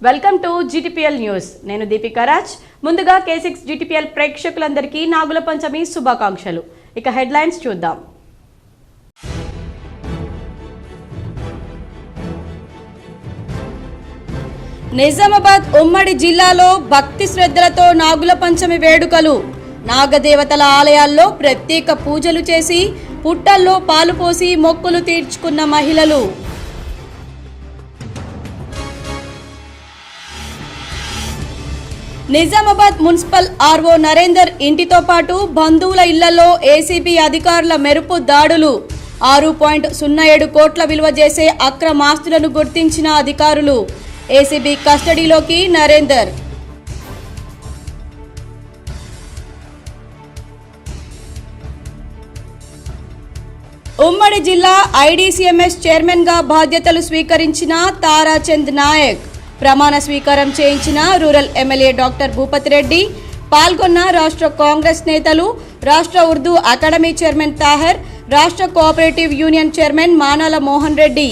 Welcome to GTPL news. నేను దీపికా రాజ్. ముందుగా K6 GTPL ప్రేక్షకులందరికీ నాగుల పంచమి శుభాకాంక్షలు. ఇక హెడ్లైన్స్ చూద్దాం. నిజామాబాద్ ఉమ్మడి జిల్లాలో భక్తి శ్రద్ధలతో నాగుల పంచమి వేడుకలు. నాగదేవతల ఆలయాల్లో ప్రత్యేక పూజలు చేసి పుట్టల్లో పాలు పోసి మొక్కులు తీర్చుకున్న మహిళలు. నిజామాబాద్ మున్సిపల్ ఆర్ఓ నరేందర్ ఇంటితో పాటు బంధువుల ఇళ్లలో ఏసీబీ అధికారుల మెరుపు దాడులు. 6.07 కోట్ల విలువ చేసే అక్రమాస్తులను గుర్తించిన అధికారులు. ఏసీబీ కస్టడీలోకి నరేందర్. ఉమ్మడి జిల్లా ఐడీసీఎంఎస్ చైర్మన్ గా బాధ్యతలు స్వీకరించిన తారాచంద్ నాయక్. ప్రమాణ స్వీకారం చేయించిన rural MLA doctor Bhupathi Reddy. పాల్గొన్న రాష్ట్ర కాంగ్రెస్ నేతలు, రాష్ట్ర ఉర్దూ అకాడమీ చైర్మన్ తాహర్, రాష్ట్ర cooperative union chairman Manala Mohan Reddy.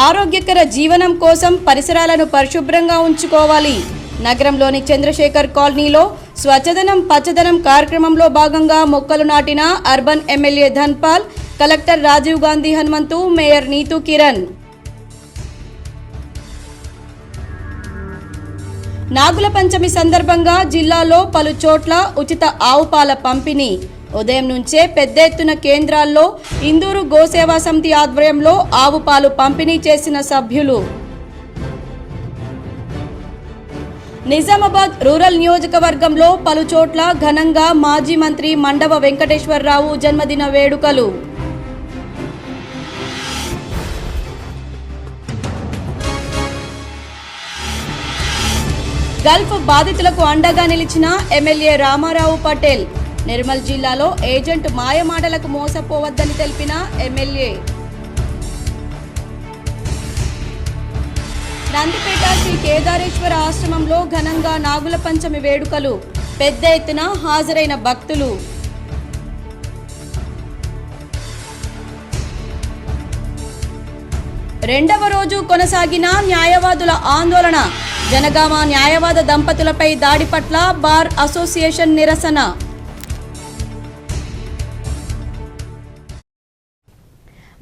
ఆరోగ్యకర జీవనం కోసం పరిసరాలను పరిశుభ్రంగా ఉంచుకోవాలి. నగరంలోని చంద్రశేఖర్ కాలనీలో స్వచ్ఛదనం పచ్చదనం కార్యక్రమంలో భాగంగా మొక్కలు నాటిన urban MLA Dhanpal, collector Rajiv Gandhi Hanumanthu, mayor Neetu Kiran. Nagula Panchami సందర్భంగా జిల్లాలో పలు చోట్ల ఉచిత ఆవు పాల పంపిణీ. ఉదయం నుంచే పెద్ద ఎత్తున కేంద్రాల్లో ఇందూరు గోసేవా సమితి ఆధ్వర్యంలో ఆవు పాలు పంపిణీ చేసిన సభ్యులు. నిజామాబాద్ రూరల్ నియోజకవర్గంలో పలు చోట్ల ఘనంగా మాజీ మంత్రి మండవ వెంకటేశ్వరరావు జన్మదిన వేడుకలు. గల్ఫ్ బాధితులకు అండగా నిలిచిన ఎమ్మెల్యే రామారావు పటేల్. నిర్మల్ జిల్లాలో ఏజెంట్ మాయమాటలకు మోసపోవద్దని తెలిపిన ఎమ్మెల్యే. నందిపేట శ్రీ కేదారేశ్వర ఆశ్రమంలో ఘనంగా నాగుల పంచమి వేడుకలు. పెద్ద ఎత్తున హాజరైన భక్తులు. రెండవ రోజు కొనసాగిన న్యాయవాదుల ఆందోళన. జనగామ న్యాయవాద దంపతులపై దాడి పట్ల బార్ అసోసియేషన్ నిరసన.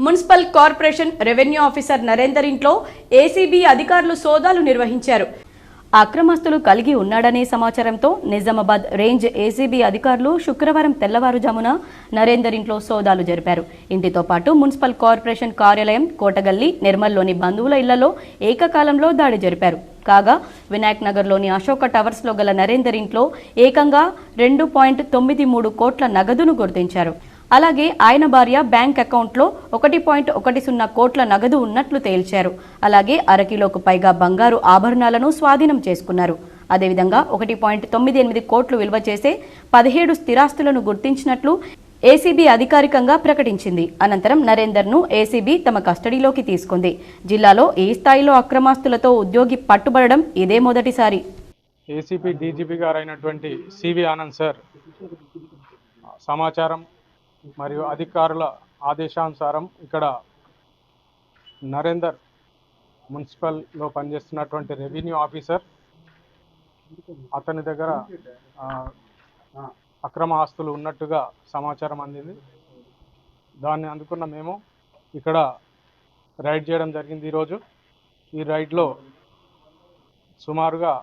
Municipal corporation revenue officer Narender ఇంట్లో ఏసీబీ అధికారులు సోదాలు నిర్వహించారు. అక్రమస్తులు కలిగి ఉన్నాడనే సమాచారంతో నిజామాబాద్ రేంజ్ ఏసీబీ అధికారులు శుక్రవారం తెల్లవారుజామున నరేందర్ ఇంట్లో సోదాలు జరిపారు. ఇంటితో పాటు మున్సిపల్ కార్పొరేషన్ కార్యాలయం, కోటగల్లి, నిర్మల్లోని బంధువుల ఇళ్లలో ఏకకాలంలో దాడి జరిపారు. కాగా వినాయక్ నగర్లోని అశోక టవర్స్లో గల నరేందర్ ఇంట్లో ఏకంగా 2.93 కోట్ల నగదును గుర్తించారు. అలాగే ఆయన భార్య బ్యాంక్ అకౌంట్లో 1.10 కోట్ల నగదు ఉన్నట్లు తేల్చారు. అలాగే 1/2 కిలోకు పైగా బంగారు ఆభరణాలను స్వాధీనం చేసుకున్నారు. అదేవిధంగా 1.98 కోట్లు విలువ చేసే 17 స్థిరాస్తులను గుర్తించినట్లు ఏసీబీ అధికారికంగా ప్రకటించింది. అనంతరం నరేందర్ను ఏసీబీ తమ కస్టడీలోకి తీసుకుంది. జిల్లాలో ఈ స్థాయిలో అక్రమాస్తులతో ఉద్యోగి పట్టుబడడం ఇదే మొదటిసారి. ఏసీపీ డీజీపీ గారు అయినటువంటి సివి ఆనంద్ సార్ సమాచారం మరియు అధికారుల ఆదేశానుసారం ఇక్కడ నరేందర్ మున్సిపల్లో పనిచేస్తున్నటువంటి రెవెన్యూ ఆఫీసర్, అతని దగ్గర అక్రమ ఆస్తులు ఉన్నట్టుగా సమాచారం అందింది. దాన్ని అందుకున్న మేము ఇక్కడ రైడ్ చేయడం జరిగింది. ఈరోజు ఈ రైడ్లో సుమారుగా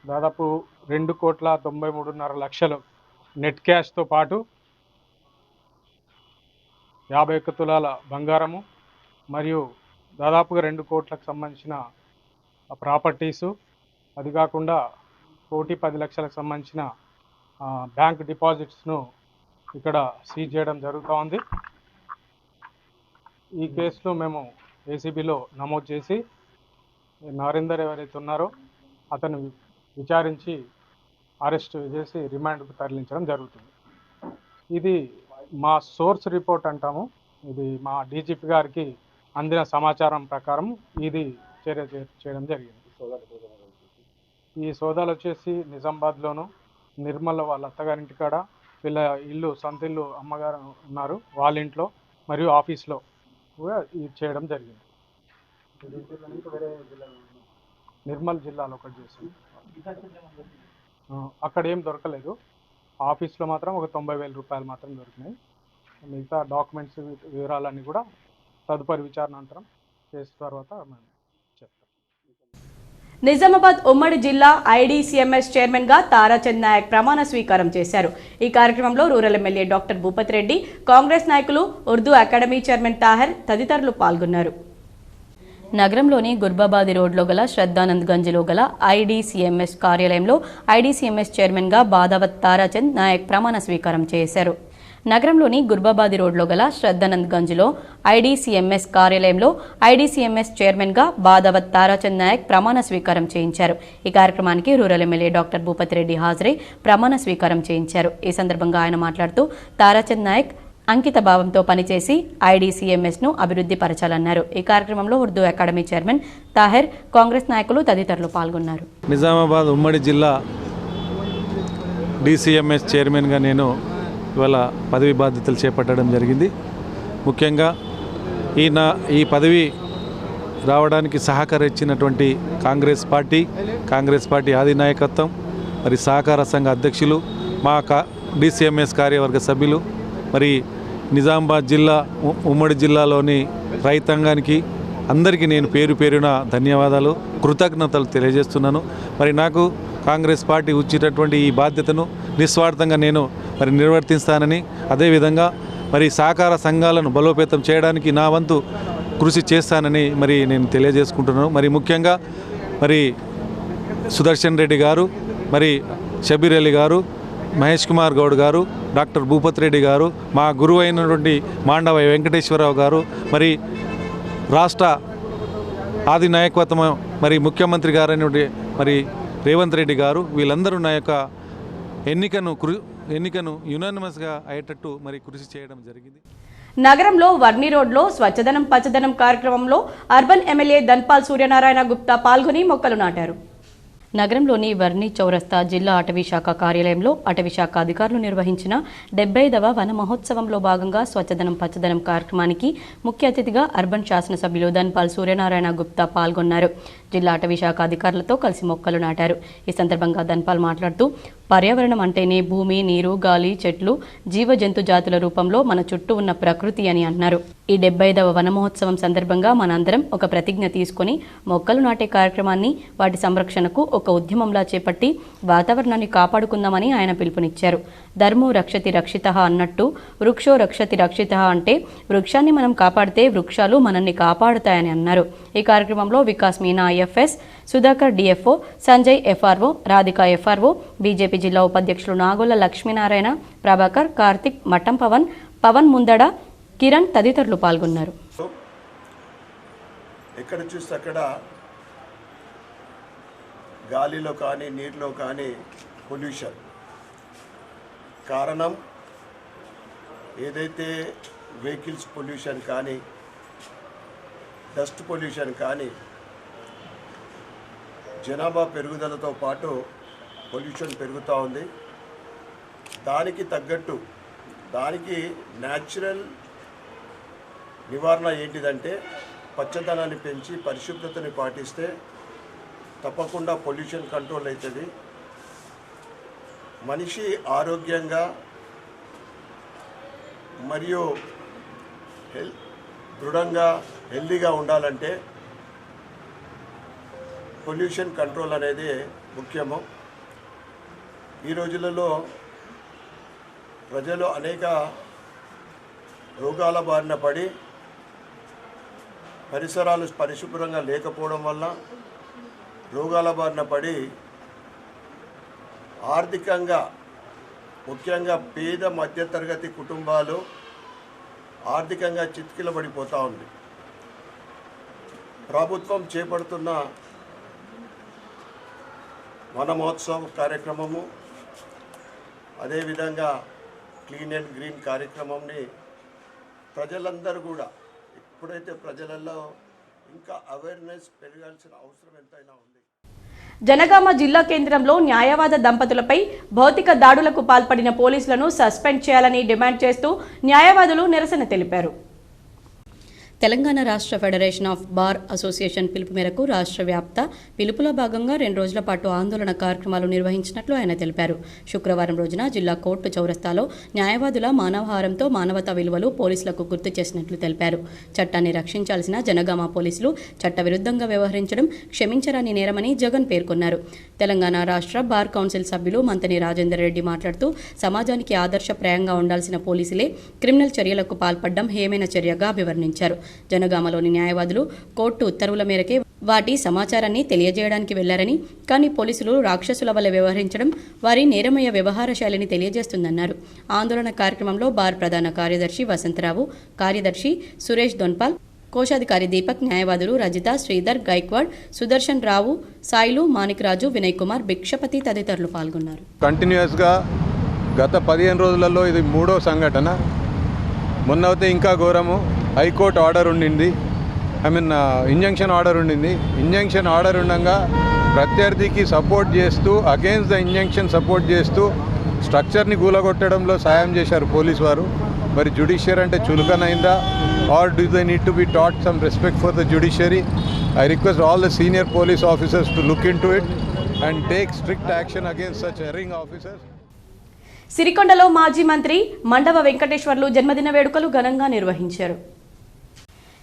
దాదాపు 2,93.5 నెట్ క్యాష్తో పాటు 51 తులాల బంగారము మరియు దాదాపుగా 2 కోట్లకు సంబంధించిన ప్రాపర్టీసు, అది కాకుండా 1,10,00,000కు సంబంధించిన బ్యాంక్ డిపాజిట్స్ను ఇక్కడ సీజ్ చేయడం జరుగుతూ ఉంది. ఈ కేసులో మేము ఏసీబీలో నమోదు చేసి నరేందర్ ఎవరైతే ఉన్నారో అతను విచారించి అరెస్ట్ చేసి రిమాండ్కు తరలించడం జరుగుతుంది. ఇది మా సోర్స్ రిపోర్ట్ అంటాము. ఇది మా డీజీపీ గారికి అందిన సమాచారం ప్రకారం ఇది చర్య చేయడం జరిగింది. ఈ సోదాలు వచ్చేసి నిజామాబాద్లోను, నిర్మల్ వాళ్ళ అత్తగారింటి కాడ, వీళ్ళ ఇల్లు సొంత ఇల్లు అమ్మగారు ఉన్నారు వాళ్ళ ఇంట్లో మరియు ఆఫీస్లో కూడా ఇది చేయడం జరిగింది. నిర్మల్ జిల్లాలో ఒకటి చేసాం. అక్కడ ఏం దొరకలేదు. ఆఫీస్లో మాత్రం ఒక 90,000 రూపాయలు మాత్రం దొరికినాయి. మిగతా డాక్యుమెంట్స్ వివరాలన్నీ కూడా తదుపరి విచారణాంతరం చేసిన తర్వాత మేము చెప్తాం. నిజామాబాద్ ఉమ్మడి జిల్లా ఐడీసీఎంఎస్ చైర్మన్ గా తారాచంద్ నాయక్ ప్రమాణ స్వీకారం చేశారు. ఈ కార్యక్రమంలో rural MLA doctor Bhupath Reddy, Congress నాయకులు, ఉర్దూ అకాడమీ చైర్మన్ తాహర్ తదితరులు పాల్గొన్నారు. నగరంలోని గుర్బాబాది రోడ్లో గల శ్రద్ధానంద్ గంజ్లో గల ఐడీసీఎంఎస్ కార్యాలయంలో ఐడీసీఎంఎస్ చైర్మన్గా బాదావత్ తారాచంద్ నాయక్ ప్రమాణ స్వీకారం చేశారు. నగరంలోని గుర్బాబాది రోడ్లో గల శ్రద్ధానంద్ గంజ్లో ఐడీసీఎంఎస్ కార్యాలయంలో ఐడీసీఎంఎస్ చైర్మన్గా బాదావత్ తారాచంద్ నాయక్ ప్రమాణ స్వీకారం చేయించారు. ఈ కార్యక్రమానికి rural MLA doctor Bhupath Reddy హాజరై ప్రమాణ స్వీకారం చేయించారు. ఈ సందర్భంగా ఆయన మాట్లాడుతూ తారాచంద్ నాయక్ అంకిత భావంతో పనిచేసి ఐడీసీఎంఎస్ను అభివృద్ధి పరచాలన్నారు. ఈ కార్యక్రమంలో ఉర్దూ అకాడమీ చైర్మన్ తాహెర్, కాంగ్రెస్ నాయకులు తదితరులు పాల్గొన్నారు. నిజామాబాద్ ఉమ్మడి జిల్లా డీసీఎంఎస్ చైర్మన్గా నేను ఇవాళ పదవి బాధ్యతలు చేపట్టడం జరిగింది. ముఖ్యంగా ఈ పదవి రావడానికి సహకరించినటువంటి కాంగ్రెస్ పార్టీ అధినాయకత్వం, మరి సహకార సంఘ అధ్యక్షులు, మా డీసీఎంఎస్ కార్యవర్గ సభ్యులు, మరి నిజామాబాద్ జిల్లా ఉమ్మడి జిల్లాలోని రైతాంగానికి అందరికీ నేను పేరు పేరున ధన్యవాదాలు, కృతజ్ఞతలు తెలియజేస్తున్నాను. మరి నాకు కాంగ్రెస్ పార్టీ ఇచ్చినటువంటి ఈ బాధ్యతను నిస్వార్థంగా నేను మరి నిర్వర్తిస్తానని, అదేవిధంగా మరి సహకార సంఘాలను బలోపేతం చేయడానికి నా వంతు కృషి చేస్తానని మరి నేను తెలియజేసుకుంటున్నాను. మరి ముఖ్యంగా మరి సుదర్శన్ రెడ్డి గారు, మరి షబీర్ అలీ గారు, మహేష్ కుమార్ గౌడ్ గారు, డాక్టర్ భూపత్ రెడ్డి గారు, మా గురువు అయినటువంటి మాండవ వెంకటేశ్వరరావు గారు, మరి రాష్ట్ర ఆది నాయకత్వం, మరి ముఖ్యమంత్రి గారు అయినటువంటి మరి రేవంత్ రెడ్డి గారు, వీళ్ళందరూ నా యొక్క ఎన్నికను యునానిమస్గా అయ్యేటట్టు మరి కృషి చేయడం జరిగింది. నగరంలో వర్ని రోడ్లో స్వచ్ఛదనం పచ్చదనం కార్యక్రమంలో అర్బన్ ఎమ్మెల్యే ధన్పాల్ సూర్యనారాయణ గుప్తా పాల్గొని మొక్కలు నాటారు. నగరంలోని వర్ని చౌరస్తా జిల్లా అటవీ శాఖ కార్యాలయంలో అటవీ శాఖ అధికారులు నిర్వహించిన 75వ వన మహోత్సవంలో భాగంగా స్వచ్ఛదనం పచ్చదనం కార్యక్రమానికి ముఖ్య అతిథిగా అర్బన్ శాసనసభ్యులు ధన్పాల్ సూర్యనారాయణ గుప్తా పాల్గొన్నారు. జిల్లా అటవీ శాఖ అధికారులతో కలిసి మొక్కలు నాటారు. ఈ సందర్భంగా ధన్పాల్ మాట్లాడుతూ పర్యావరణం అంటేనే భూమి, నీరు, గాలి, చెట్లు, జీవ జంతు జాతుల రూపంలో మన చుట్టూ ఉన్న ప్రకృతి అని అన్నారు. ఈ 75వ వన మహోత్సవం సందర్భంగా మనందరం ఒక ప్రతిజ్ఞ తీసుకుని మొక్కలు నాటే కార్యక్రమాన్ని వాటి సంరక్షణకు ఒక ఉద్యమంలా చేపట్టి వాతావరణాన్ని కాపాడుకుందామని ఆయన పిలుపునిచ్చారు. ధర్మో రక్షతి రక్షితః అన్నట్టు వృక్షో రక్షతి రక్షితః అంటే వృక్షాన్ని మనం కాపాడితే వృక్షాలు మనల్ని కాపాడుతాయని అన్నారు. ఈ కార్యక్రమంలో Vikas Meena IFS, Sudhakar DFO, Sanjay FRO, Radhika FRO, BJP జిల్లా ఉపాధ్యక్షులు నాగోల లక్ష్మీనారాయణ, ప్రభాకర్, కార్తిక్, మట్టం పవన్ ముందడ, కిరణ్ తదితరులు పాల్గొన్నారు. ఎక్కడ చూస్తే అక్కడ గాలిలో కానీ నీటిలో కానీ పొల్యూషన్. కారణం ఏదైతే వెహికల్స్ పొల్యూషన్ కానీ, డస్ట్ పొల్యూషన్ కానీ, జనాభా పెరుగుదలతో పాటు పొల్యూషన్ పెరుగుతూ ఉంది. దానికి తగ్గట్టు దానికి న్యాచురల్ నివారణ ఏంటిదంటే పచ్చదనాన్ని పెంచి పరిశుభ్రతని పాటిస్తే తప్పకుండా పొల్యూషన్ కంట్రోల్ అవుతుంది. మనిషి ఆరోగ్యంగా మరియు దృఢంగా హెల్దీగా ఉండాలంటే పొల్యూషన్ కంట్రోల్ అనేది ముఖ్యము. ఈ రోజులలో ప్రజలు అనేక రోగాల బారిన పడి పరిసరాలు పరిశుభ్రంగా లేకపోవడం వల్ల రోగాల బారిన పడి ఆర్థికంగా, ముఖ్యంగా పేద మధ్యతరగతి కుటుంబాలు ఆర్థికంగా చితికిలబడిపోతూ ఉంది. ప్రభుత్వం చేపడుతున్న వన మహోత్సవం కార్యక్రమము, అదేవిధంగా క్లీన్ అండ్ గ్రీన్ కార్యక్రమంని ప్రజలందరూ కూడా ఇప్పుడైతే ప్రజలలో ఇంకా అవేర్నెస్ పెరగాల్సిన అవసరం ఎంతైనా ఉంది. జనగామ జిల్లా కేంద్రంలో న్యాయవాద దంపతులపై భౌతిక దాడులకు పాల్పడిన పోలీసులను సస్పెండ్ చేయాలని డిమాండ్ చేస్తూ న్యాయవాదులు నిరసన తెలిపారు. తెలంగాణ రాష్ట్ర ఫెడరేషన్ ఆఫ్ బార్ అసోసియేషన్ పిలుపు మేరకు రాష్ట్ర వ్యాప్త పిలుపులో భాగంగా 2 రోజుల పాటు ఆందోళన కార్యక్రమాలు నిర్వహించినట్లు ఆయన తెలిపారు. శుక్రవారం రోజున జిల్లా కోర్టు చౌరస్తాలో న్యాయవాదుల మానవహారంతో మానవతా విలువలు పోలీసులకు గుర్తు చేసినట్లు తెలిపారు. చట్టాన్ని రక్షించాల్సిన జనగామ పోలీసులు చట్టవిరుద్ధంగా వ్యవహరించడం క్షమించరాని నేరమని జగన్ పేర్కొన్నారు. తెలంగాణ రాష్ట్ర బార్ కౌన్సిల్ సభ్యులు మంతని రాజేందర్ రెడ్డి మాట్లాడుతూ సమాజానికి ఆదర్శప్రాయంగా ఉండాల్సిన పోలీసులే క్రిమినల్ చర్యలకు పాల్పడడం హేమైన చర్యగా అభివర్ణించారు. జనగామలోని న్యాయవాదులు కోర్టు ఉత్తర్వుల మేరకే వాటి సమాచారాన్ని తెలియజేయడానికి వెళ్లారని, కానీ పోలీసులు రాక్షసుల వల్ల వ్యవహరించడం వారి నేరమయ వ్యవహార శైలిని తెలియజేస్తుందన్నారు. ఆందోళన కార్యక్రమంలో బార్ ప్రధాన కార్యదర్శి వసంతరావు, కార్యదర్శి సురేష్ దొన్పాల్, కోశాధికారి దీపక్, న్యాయవాదులు రజిత, శ్రీధర్, గైక్వాడ్, సుదర్శన్ రావు, సాయిలు, మాణిక్రాజు, వినయ్ కుమార్, భిక్షపతి తదితరులు పాల్గొన్నారు. కంటిన్యూస్గా గత 15 రోజులలో ఇది 3వ సంఘటన. మొన్నైతే ఇంకా ఘోరము. హైకోర్టు ఆర్డర్ ఉండింది, ఇంజంక్షన్ ఆర్డర్ ఉండింది. ఇంజంక్షన్ ఆర్డర్ ఉండగా ప్రత్యర్థికి సపోర్ట్ చేస్తూ, అగేన్స్ట్ ద ఇంజంక్షన్ సపోర్ట్ చేస్తూ స్ట్రక్చర్ని కూలగొట్టడంలో సాయం చేశారు పోలీసు వారు. మరి జ్యుడిషియరీ అంటే చులకనైందా, or do they need to be taught some respect for the judiciary? I request all the senior police officers to look into it and take strict action against such erring officers. సిరికొండలో మాజీ మంత్రి మండవ వెంకటేశ్వర్లు జన్మదిన వేడుకలు ఘనంగా నిర్వహించారు.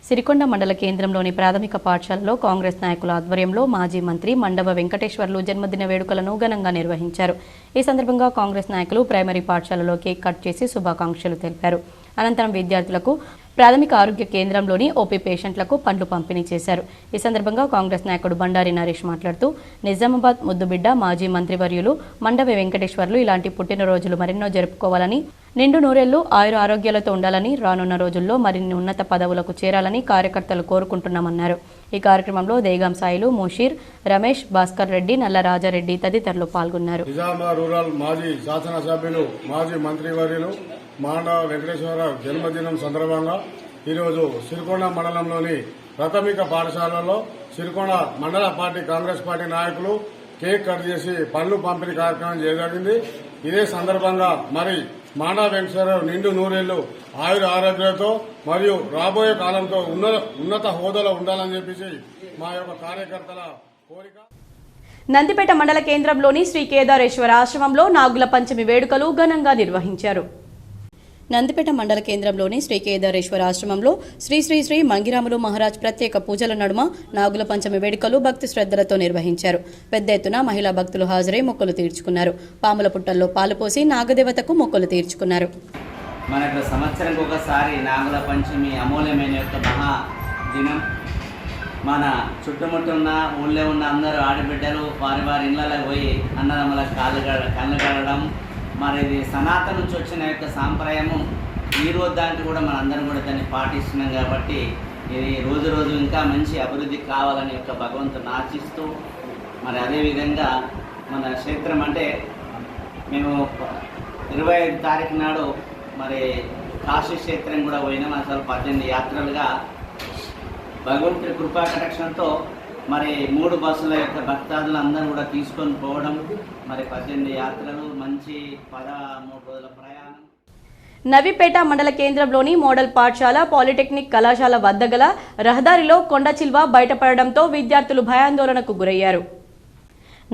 సిరికొండ మండల కేంద్రంలోని ప్రాథమిక పాఠశాలలో కాంగ్రెస్ నాయకుల ఆధ్వర్యంలో మాజీ మంత్రి మండవ వెంకటేశ్వర్లు జన్మదిన వేడుకలను ఘనంగా నిర్వహించారు. ఈ సందర్భంగా కాంగ్రెస్ నాయకులు ప్రైమరీ పాఠశాలలో కేక్ కట్ చేసి శుభాకాంక్షలు తెలిపారు. అనంతరం విద్యార్థులకు ప్రాథమిక ఆరోగ్య కేంద్రంలోని ఓపీ పేషెంట్లకు పండ్లు పంపిణీ చేశారు. ఈ సందర్భంగా కాంగ్రెస్ నాయకుడు బండారి నరేష్ మాట్లాడుతూ నిజామాబాద్ ముద్దుబిడ్డ మాజీ మంత్రివర్యులు మండవ వెంకటేశ్వర్లు ఇలాంటి పుట్టినరోజులు మరెన్నో జరుపుకోవాలని, నిండు నూరేళ్లు ఆయుర ఆరోగ్యాలతో ఉండాలని, రానున్న రోజుల్లో మరిన్ని ఉన్నత పదవులకు చేరాలని కార్యకర్తలు కోరుకుంటున్నామన్నారు. ఈ కార్యక్రమంలో దేగాం సాయిలు, ముషీర్, రమేష్, భాస్కర్ రెడ్డి, నల్ల రాజారెడ్డి తదితరులు పాల్గొన్నారు. నిజామాబాద్ రూరల్ మాజీ శాసనసభ్యులు మాజీ మంత్రివర్యులు మాండవ వెంకటేశ్వరరావు జన్మదినం సందర్భంగా ఈరోజు సిరికొండ మండలంలోని ప్రాథమిక పాఠశాలలో సిరికొండ మండల పార్టీ కాంగ్రెస్ పార్టీ నాయకులు కేక్ కట్ చేసి పండ్లు పంపిణీ కార్యక్రమం జరిగింది. ఇదే సందర్భంగా మరి మాండవ వెంకటేశ్వరరావు నిండు నూరేళ్లు ఆయుర ఆరోగ్యాలతో మరియు రాబోయే కాలంతో ఉన్నత హోదాలో ఉండాలని చెప్పేసి మా యొక్క కార్యకర్తల కోరిక. నందిపేట మండల కేంద్రంలోని శ్రీ కేదారేశ్వర ఆశ్రమంలో నాగుల పంచమి వేడుకలు ఘనంగా నిర్వహించారు. నందిపేట మండల కేంద్రంలోని శ్రీ కేదారేశ్వర ఆశ్రమంలో శ్రీ శ్రీ శ్రీ మంగిరాములు మహారాజ్ ప్రత్యేక పూజల నడుమ నాగుల పంచమి వేడుకలు భక్తి శ్రద్ధలతో నిర్వహించారు. పెద్ద ఎత్తున మహిళా భక్తులు హాజరై మొక్కులు తీర్చుకున్నారు. పాముల పుట్టల్లో పాలు పోసి నాగదేవతకు మొక్కులు తీర్చుకున్నారు. మనకు సంవత్సరానికి ఒకసారి నాగుల పంచమి అమూల్యమైన యొక్క మహా దినం. మన చుట్టుముట్టున్న ఊళ్ళో ఉన్న అందరూ ఆడబిడ్డలు వారి వారి ఇళ్లలో పోయి అన్నదమ్ముల కళ్ళు కడడం, మరి ఇది సనాతన నుంచి వచ్చిన యొక్క సాంప్రదాయము. ఈరోజు దాంట్లో కూడా మనందరం కూడా దాన్ని పాటిస్తున్నాం కాబట్టి ఇది రోజు రోజు ఇంకా మంచి అభివృద్ధి కావాలని యొక్క భగవంతుని ఆశిస్తూ, మరి అదేవిధంగా మన క్షేత్రం అంటే మేము 25 తారీఖు నాడు మరి కాశీ క్షేత్రం కూడా పోయినాం. అసలు 18 యాత్రలుగా భగవంతుడి కృపా కటాక్షంతో మరి 3 బస్సుల యొక్క భక్తాదులు అందరూ కూడా తీసుకొని పోవడం, మరి 18 యాత్రలు, మంచి 13 రోజుల ప్రయాణం. నవీపేట మండల కేంద్రంలోని మోడల్ పాఠశాల, పాలిటెక్నిక్ కళాశాల వద్ద గల రహదారిలో కొండ చిల్వ బయటపడడంతో విద్యార్థులు భయాందోళనకు గురయ్యారు.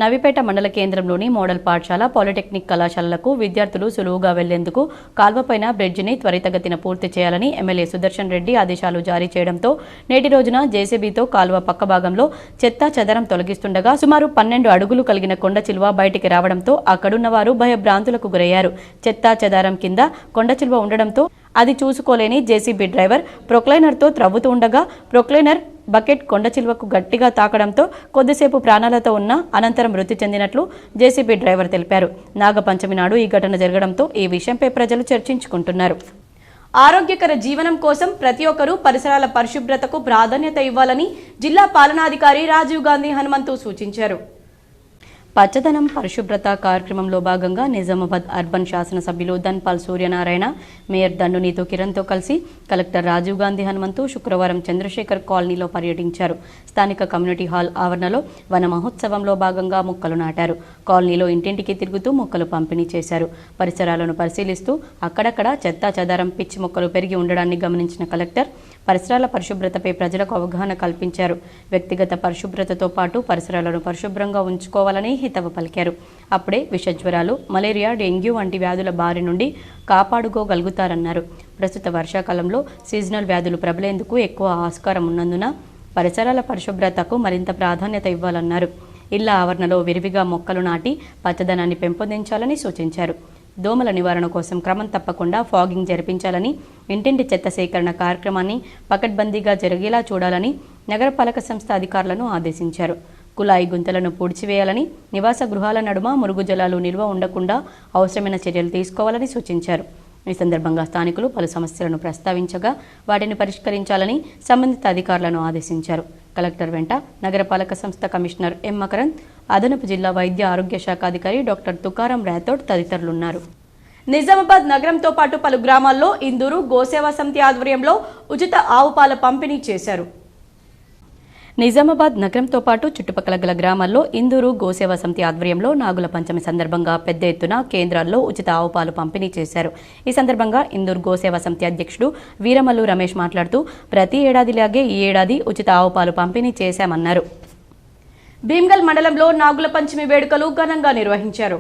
నవీపేట మండల కేంద్రంలోని మోడల్ పాఠశాల, పాలిటెక్నిక్ కళాశాలలకు విద్యార్థులు సులువుగా వెళ్లేందుకు కాల్వపైన బ్రిడ్జిని త్వరితగతిన పూర్తి చేయాలని ఎమ్మెల్యే సుదర్శన్ రెడ్డి ఆదేశాలు జారీ చేయడంతో నేటి రోజున జేసీబీతో కాల్వ పక్క భాగంలో చెత్తా చెదరం తొలగిస్తుండగా సుమారు 12 అడుగులు కలిగిన కొండ చిల్వ బయటికి రావడంతో అక్కడున్న వారు భయభ్రాంతులకు గురయ్యారు. చెత్తా చెదారం కింద కొండ చిల్వ ఉండడంతో అది చూసుకోలేని జేసీబీ డ్రైవర్ ప్రొక్లైనర్తో త్రవ్వుతూ ఉండగా ప్రొక్లైనర్ బకెట్ కొండ చిల్వకు గట్టిగా తాకడంతో కొద్దిసేపు ప్రాణాలతో ఉన్న అనంతరం మృతి చెందినట్లు జేసీబీ డ్రైవర్ తెలిపారు. నాగపంచమి నాడు ఈ ఘటన జరగడంతో ఈ విషయంపై ప్రజలు చర్చించుకుంటున్నారు. ఆరోగ్యకర జీవనం కోసం ప్రతి ఒక్కరూ పరిసరాల పరిశుభ్రతకు ప్రాధాన్యత ఇవ్వాలని జిల్లా పాలనాధికారి రాజీవ్ గాంధీ హనుమంతు సూచించారు. పచ్చదనం పరిశుభ్రత కార్యక్రమంలో భాగంగా నిజామాబాద్ అర్బన్ శాసనసభ్యులు ధన్పాల్ సూర్యనారాయణ, మేయర్ దండునీతో కిరణ్తో కలిసి కలెక్టర్ రాజీవ్ గాంధీ హనుమంతు శుక్రవారం చంద్రశేఖర్ కాలనీలో పర్యటించారు. స్థానిక కమ్యూనిటీ హాల్ ఆవరణలో వన మహోత్సవంలో భాగంగా మొక్కలు నాటారు. కాలనీలో ఇంటింటికి తిరుగుతూ మొక్కలు పంపిణీ చేశారు. పరిసరాలను పరిశీలిస్తూ అక్కడక్కడ చెత్తా చెదారం, పిచ్చి మొక్కలు పెరిగి ఉండడాన్ని గమనించిన కలెక్టర్ పరిసరాల పరిశుభ్రతపై ప్రజలకు అవగాహన కల్పించారు. వ్యక్తిగత పరిశుభ్రతతో పాటు పరిసరాలను పరిశుభ్రంగా ఉంచుకోవాలని హితవు పలికారు. అప్పుడే విషజ్వరాలు, మలేరియా, డెంగ్యూ వంటి వ్యాధుల బారి నుండి కాపాడుకోగలుగుతారన్నారు. ప్రస్తుత వర్షాకాలంలో సీజనల్ వ్యాధులు ప్రబలేందుకు ఎక్కువ ఆస్కారం ఉన్నందున పరిసరాల పరిశుభ్రతకు మరింత ప్రాధాన్యత ఇవ్వాలన్నారు. ఇళ్ల ఆవరణలో విరివిగా మొక్కలు నాటి పచ్చదనాన్ని పెంపొందించాలని సూచించారు. దోమల నివారణ కోసం క్రమం తప్పకుండా ఫాగింగ్ జరిపించాలని, ఇంటింటి చెత్త సేకరణ కార్యక్రమాన్ని పకడ్బందీగా జరిగేలా చూడాలని నగరపాలక సంస్థ అధికారులను ఆదేశించారు. కుళాయి గుంతలను పూడ్చివేయాలని, నివాస గృహాల నడుమ మురుగు జలాలు నిల్వ ఉండకుండా అవసరమైన చర్యలు తీసుకోవాలని సూచించారు. ఈ సందర్భంగా స్థానికులు పలు సమస్యలను ప్రస్తావించగా వాటిని పరిష్కరించాలని సంబంధిత అధికారులను ఆదేశించారు. కలెక్టర్ వెంట నగరపాలక సంస్థ కమిషనర్ ఎం మకరంద్, అదనపు జిల్లా వైద్య ఆరోగ్య శాఖ అధికారి డాక్టర్ తుకారం రాథోడ్ తదితరులున్నారు. నిజామాబాద్ నగరంతో పాటు పలు గ్రామాల్లో ఇందూరు గోసేవా సమితి ఆధ్వర్యంలో ఉచిత ఆవు పాల పంపిణీ చేశారు. నిజామాబాద్ నగరంతో పాటు చుట్టుపక్కల గల గ్రామాల్లో ఇందూరు గోసేవా సమితి ఆధ్వర్యంలో నాగుల పంచమి సందర్భంగా పెద్ద ఎత్తున కేంద్రాల్లో ఉచిత ఆవు పాలు పంపిణీ చేశారు. ఈ సందర్భంగా ఇందూరు గోసేవా సమితి అధ్యక్షుడు వీరమల్లు రమేష్ మాట్లాడుతూ ప్రతి ఏడాదిలాగే ఈ ఏడాది ఉచిత ఆవు పాలు పంపిణీ చేశామన్నారు. భీమ్గల్ మండలంలో నాగుల పంచమి వేడుకలు ఘనంగా నిర్వహించారు.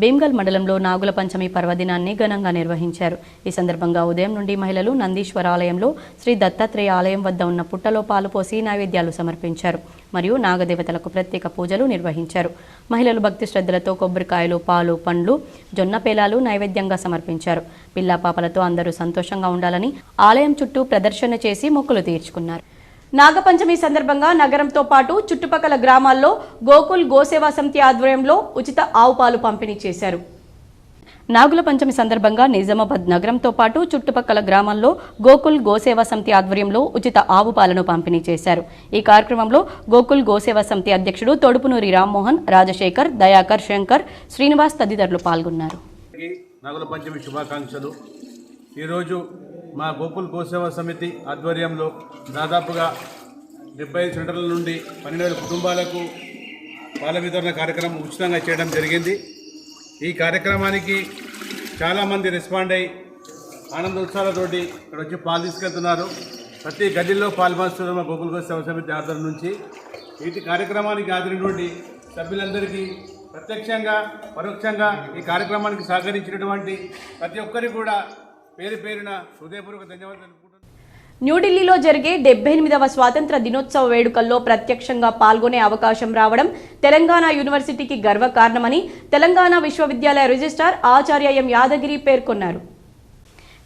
భీమ్గల్ మండలంలో నాగుల పంచమి పర్వదినాన్ని ఘనంగా నిర్వహించారు. ఈ సందర్భంగా ఉదయం నుండి మహిళలు నందీశ్వర ఆలయంలో శ్రీ దత్తాత్రేయ ఆలయం వద్ద ఉన్న పుట్టలో పాలు పోసి నైవేద్యాలు సమర్పించారు. మరియు నాగదేవతలకు ప్రత్యేక పూజలు నిర్వహించారు. మహిళలు భక్తి శ్రద్ధలతో కొబ్బరికాయలు, పాలు, పండ్లు, జొన్న పేలాలు నైవేద్యంగా సమర్పించారు. పిల్లా పాపలతో అందరూ సంతోషంగా ఉండాలని ఆలయం చుట్టూ ప్రదర్శన చేసి మొక్కులు తీర్చుకున్నారు. నాగపంచమి సందర్భంగా నగరంతో పాటు చుట్టుపక్కల గ్రామాల్లో గోకుల్ గోసేవా సమితి ఆధ్వర్యంలో ఉచిత ఆవు పాలు పంపిణీ చేశారు. నాగుల పంచమి సందర్భంగా నిజామాబాద్ నగరంతో పాటు చుట్టుపక్కల గ్రామాల్లో గోకుల్ గోసేవా సమితి ఆధ్వర్యంలో ఉచిత ఆవు పాలను పంపిణీ చేశారు. ఈ కార్యక్రమంలో గోకుల్ గోసేవా సమితి అధ్యక్షుడు తొడుపునూరి రామ్మోహన్, రాజశేఖర్, దయాకర్, శంకర్, శ్రీనివాస్ తదితరులు పాల్గొన్నారు. నాగుల పంచమి శుభాకాంక్షలు. ఈరోజు మా గోకుల్ గోసేవా సమితి ఆధ్వర్యంలో దాదాపుగా 75 సెంటర్ల నుండి 12,000 కుటుంబాలకు పాల వితరణ కార్యక్రమం ఉచితంగా చేయడం జరిగింది. ఈ కార్యక్రమానికి చాలామంది రెస్పాండ్ అయ్యి ఆనందోత్సాహాలతోటి ఇక్కడ వచ్చి పాలు తీసుకెళ్తున్నారు. ప్రతి గదిలో పాలు పంచుతున్నారు మా గోకుల్ గోసేవా సమితి ఆధ్వర్యం నుంచి. ఈ కార్యక్రమానికి హాజరైనటువంటి సభ్యులందరికీ ప్రత్యక్షంగా పరోక్షంగా ఈ కార్యక్రమానికి సహకరించినటువంటి ప్రతి ఒక్కరికి కూడా పేరు పేరున హృదయపూర్వక ధన్యవాదాలు. న్యూఢిల్లీలో జరిగే 78వ స్వాతంత్ర దినోత్సవ వేడుకల్లో ప్రత్యక్షంగా పాల్గొనే అవకాశం రావడం తెలంగాణ యూనివర్సిటీకి గర్వకారణమని తెలంగాణ విశ్వవిద్యాలయ రిజిస్ట్రార్ ఆచార్య ఎం యాదగిరి పేర్కొన్నారు.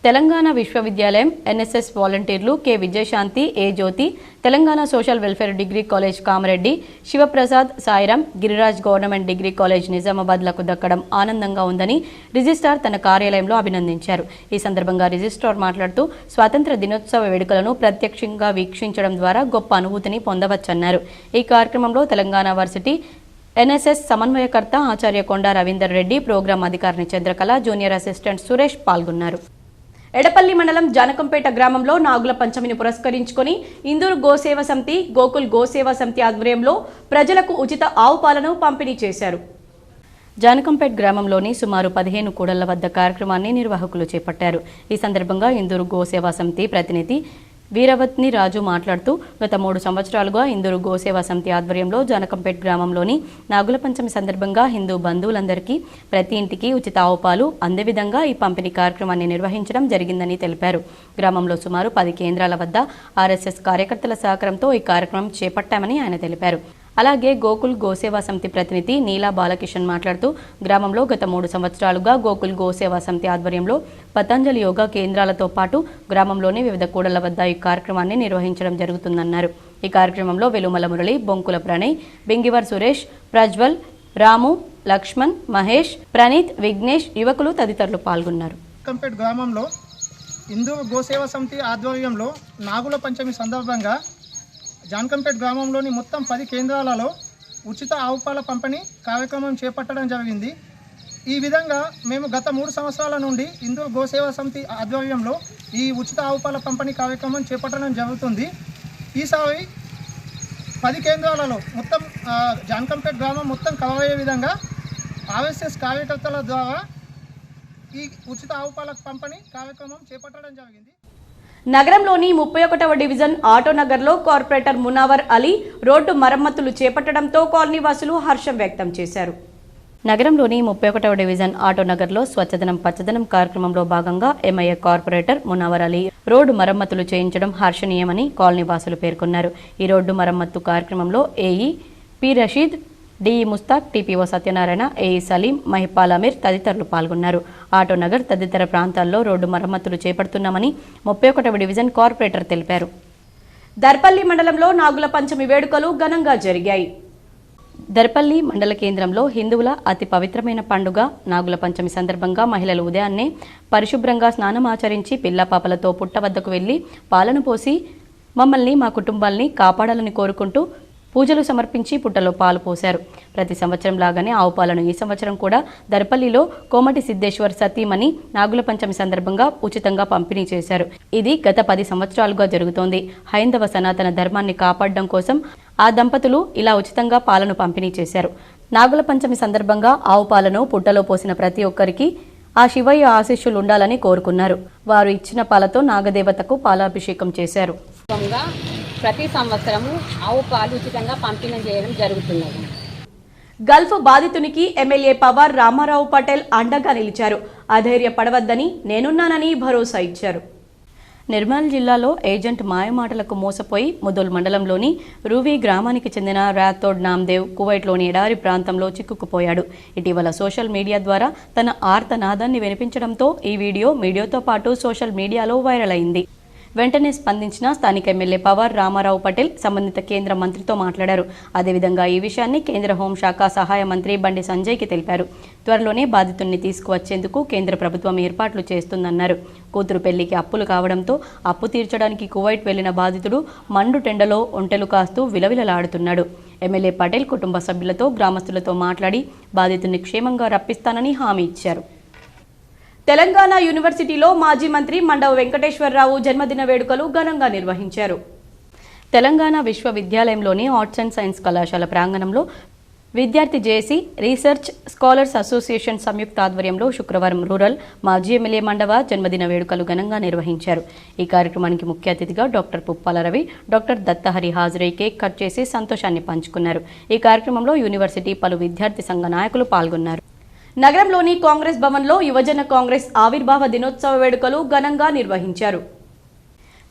తెలంగాణ విశ్వవిద్యాలయం ఎన్ఎస్ఎస్ వాలంటీర్లు K Vijayashanti, A Jyothi, Telangana social welfare degree college Kamareddy, Sivaprasad, Sairam, Giriraj government degree college నిజామాబాద్లకు దక్కడం ఆనందంగా ఉందని రిజిస్ట్రార్ తన కార్యాలయంలో అభినందించారు. ఈ సందర్భంగా రిజిస్ట్రార్ మాట్లాడుతూ స్వాతంత్ర దినోత్సవ వేడుకలను ప్రత్యక్షంగా వీక్షించడం ద్వారా గొప్ప అనుభూతిని పొందవచ్చన్నారు. ఈ కార్యక్రమంలో తెలంగాణ వర్సిటీ ఎన్ఎస్ఎస్ సమన్వయకర్త ఆచార్య కొండా రవీందర్ రెడ్డి, ప్రోగ్రాం అధికారిని చంద్రకళ, జూనియర్ అసిస్టెంట్ సురేష్ పాల్గొన్నారు. ఎడపల్లి మండలం జానకంపేట గ్రామంలో నాగుల పంచమిని పురస్కరించుకొని ఇందూరు గోసేవా సమితి, గోకుల్ గోసేవా సమితి ఆధ్వర్యంలో ప్రజలకు ఉచిత ఆవు పాలను పంపిణీ చేశారు. జానకంపేట్ గ్రామంలోని సుమారు 15 కూడళ్ల వద్ద కార్యక్రమాన్ని నిర్వాహకులు చేపట్టారు. ఈ సందర్భంగా ఇందూరు గోసేవా సమితి ప్రతినిధి వీరవత్ని రాజు మాట్లాడుతూ గత 3 సంవత్సరాలుగా ఇందూరు గోసేవా సమితి ఆధ్వర్యంలో జానకంపేట్ గ్రామంలోని నాగుల పంచమి సందర్భంగా హిందూ బంధువులందరికీ ప్రతి ఇంటికి ఉచిత ఆవు పాలు అందే విధంగా ఈ పంపిణీ కార్యక్రమాన్ని నిర్వహించడం జరిగిందని తెలిపారు. గ్రామంలో సుమారు 10 కేంద్రాల వద్ద ఆర్ఎస్ఎస్ కార్యకర్తల సహకారంతో ఈ కార్యక్రమం చేపట్టామని ఆయన తెలిపారు. అలాగే గోకుల్ గోసేవా సమితి ప్రతినిధి నీలా బాలకిషన్ మాట్లాడుతూ గ్రామంలో గత 3 సంవత్సరాలుగా గోకుల్ గోసేవా సమితి ఆధ్వర్యంలో పతంజలి యోగా కేంద్రాలతో పాటు గ్రామంలోని వివిధ కూడళ్ల వద్ద ఈ కార్యక్రమాన్ని నిర్వహించడం జరుగుతుందన్నారు. ఈ కార్యక్రమంలో వెలుమల మురళి, బొంకుల ప్రణయ్, బెంగివర్ సురేష్, ప్రజ్వల్, రాము, లక్ష్మణ్, మహేష్, ప్రణీత్, విఘ్నేష్, యువకులు తదితరులు పాల్గొన్నారు. కంపేట్ గ్రామంలో హిందూ గోసేవా సమితి ఆధ్వర్యంలో నాగుల పంచమి సందర్భంగా జానకంపేట్ గ్రామంలోని మొత్తం 10 కేంద్రాలలో ఉచిత ఆవు పాల పంపిణీ కార్యక్రమం చేపట్టడం జరిగింది. ఈ విధంగా మేము గత 3 సంవత్సరాల నుండి హిందూ గోసేవా సమితి ఆధ్వర్యంలో ఈ ఉచిత ఆవు పాల పంపిణీ కార్యక్రమం చేపట్టడం జరుగుతుంది. ఈసారి 10 కేంద్రాలలో మొత్తం జాన్కంపేట్ గ్రామం మొత్తం కవర్ అయ్యే విధంగా ఆర్ఎస్ఎస్ కార్యకర్తల ద్వారా ఈ ఉచిత ఆవు పాల పంపిణీ కార్యక్రమం చేపట్టడం జరిగింది. నగరంలోని 31వ డివిజన్ ఆటోనగర్లో కార్పొరేటర్ మునావర్ అలీ రోడ్డు మరమ్మతులు చేపట్టడంతో కాలనీవాసులు హర్షం వ్యక్తం చేశారు. నగరంలోని 31వ డివిజన్ ఆటోనగర్లో స్వచ్ఛదనం పచ్చదనం కార్యక్రమంలో భాగంగా MIA corporator Munawar Ali road మరమ్మతులు చేయించడం హర్షణీయమని కాలనీవాసులు పేర్కొన్నారు. ఈ రోడ్డు మరమ్మతు కార్యక్రమంలో AE P Rasheed, DE Mushtaq, TPO Satyanarayana, AE Saleem, Mahipal Ameer తదితరులు పాల్గొన్నారు. ఆటోనగర్ తదితర ప్రాంతాల్లో రోడ్డు మరమ్మతులు చేపడుతున్నామని 31వ డివిజన్ కార్పొరేటర్ తెలిపారు. దర్పల్లి మండలంలో నాగుల పంచమి వేడుకలు ఘనంగా జరిగాయి. దర్పల్లి మండల కేంద్రంలో హిందువుల అతి పవిత్రమైన పండుగ నాగుల పంచమి సందర్భంగా మహిళలు ఉదయాన్నే పరిశుభ్రంగా స్నానం ఆచరించి పిల్లపాపలతో పుట్ట వద్దకు వెళ్లి పాలను పోసి మమ్మల్ని మా కుటుంబాల్ని కాపాడాలని కోరుకుంటూ పూజలు సమర్పించి పుట్టలో పాలు పోశారు. ప్రతి సంవత్సరం లాగానే ఆవు పాలను ఈ సంవత్సరం కూడా దర్పల్లిలో కోమటి సిద్ధేశ్వర్ సతీమణి నాగుల పంచమి సందర్భంగా ఉచితంగా పంపిణీ చేశారు. ఇది గత 10 సంవత్సరాలుగా జరుగుతోంది. హైందవ సనాతన ధర్మాన్ని కాపాడడం కోసం ఆ దంపతులు ఇలా ఉచితంగా పాలను పంపిణీ చేశారు. నాగుల పంచమి సందర్భంగా ఆవు పాలను పుట్టలో పోసిన ప్రతి ఒక్కరికి ఆ శివయ్య ఆశీస్సులు ఉండాలని కోరుకున్నారు. వారు ఇచ్చిన పాలతో నాగదేవతకు పాలాభిషేకం చేశారు. ప్రతి సంవత్సరము ఆవు పాలు ఉచితంగా పంపిణీ చేయడం జరుగుతున్నది. గల్ఫ్ బాధితునికి ఎమ్మెల్యే పవార్ రామారావు పటేల్ అండగా నిలిచారు. అధైర్యపడవద్దని నేనున్నానని భరోసా ఇచ్చారు. నిర్మల్ జిల్లాలో ఏజెంట్ మాయమాటలకు మోసపోయి ముదోల్ మండలంలోని రూవీ గ్రామానికి చెందిన రాథోడ్ నామ్దేవ్ కువైట్లోని ఎడారి ప్రాంతంలో చిక్కుకుపోయాడు. ఇటీవల సోషల్ మీడియా ద్వారా తన ఆర్తనాదాన్ని వినిపించడంతో ఈ వీడియో మీడియాతో పాటు సోషల్ మీడియాలో వైరల్ అయింది. వెంటనే స్పందించిన స్థానిక ఎమ్మెల్యే పవార్ రామారావు పటేల్ సంబంధిత కేంద్ర మంత్రితో మాట్లాడారు. అదేవిధంగా ఈ విషయాన్ని కేంద్ర హోంశాఖ సహాయ మంత్రి బండి సంజయ్కి తెలిపారు. త్వరలోనే బాధితుల్ని తీసుకువచ్చేందుకు కేంద్ర ప్రభుత్వం ఏర్పాట్లు చేస్తుందన్నారు. కూతురు పెళ్లికి అప్పులు కావడంతో అప్పు తీర్చడానికి కువైట్ వెళ్లిన బాధితుడు మండు టెండలో ఒంటెలు కాస్తూ విలవిలలాడుతున్నాడు. ఎమ్మెల్యే పటేల్ కుటుంబ సభ్యులతో గ్రామస్తులతో మాట్లాడి బాధితుల్ని క్షేమంగా రప్పిస్తానని హామీ ఇచ్చారు. తెలంగాణ యూనివర్సిటీలో మాజీ మంత్రి మండవ వెంకటేశ్వరరావు జన్మదిన వేడుకలు ఘనంగా నిర్వహించారు. తెలంగాణ విశ్వవిద్యాలయంలోని ఆర్ట్స్ అండ్ సైన్స్ కళాశాల ప్రాంగణంలో విద్యార్థి జేసీ రీసెర్చ్ స్కాలర్స్ అసోసియేషన్ సంయుక్త ఆధ్వర్యంలో శుక్రవారం రూరల్ మాజీ ఎమ్మెల్యే మండవ జన్మదిన వేడుకలు ఘనంగా నిర్వహించారు. ఈ కార్యక్రమానికి ముఖ్య అతిథిగా డాక్టర్ పుప్పాల రవి, డాక్టర్ దత్తహరి హాజరై కేక్ కట్ చేసి సంతోషాన్ని పంచుకున్నారు. ఈ కార్యక్రమంలో యూనివర్సిటీ పలు విద్యార్థి సంఘ నాయకులు పాల్గొన్నారు. నగరంలోని కాంగ్రెస్ భవన్లో యువజన కాంగ్రెస్ ఆవిర్భావ దినోత్సవ వేడుకలు ఘనంగా నిర్వహించారు.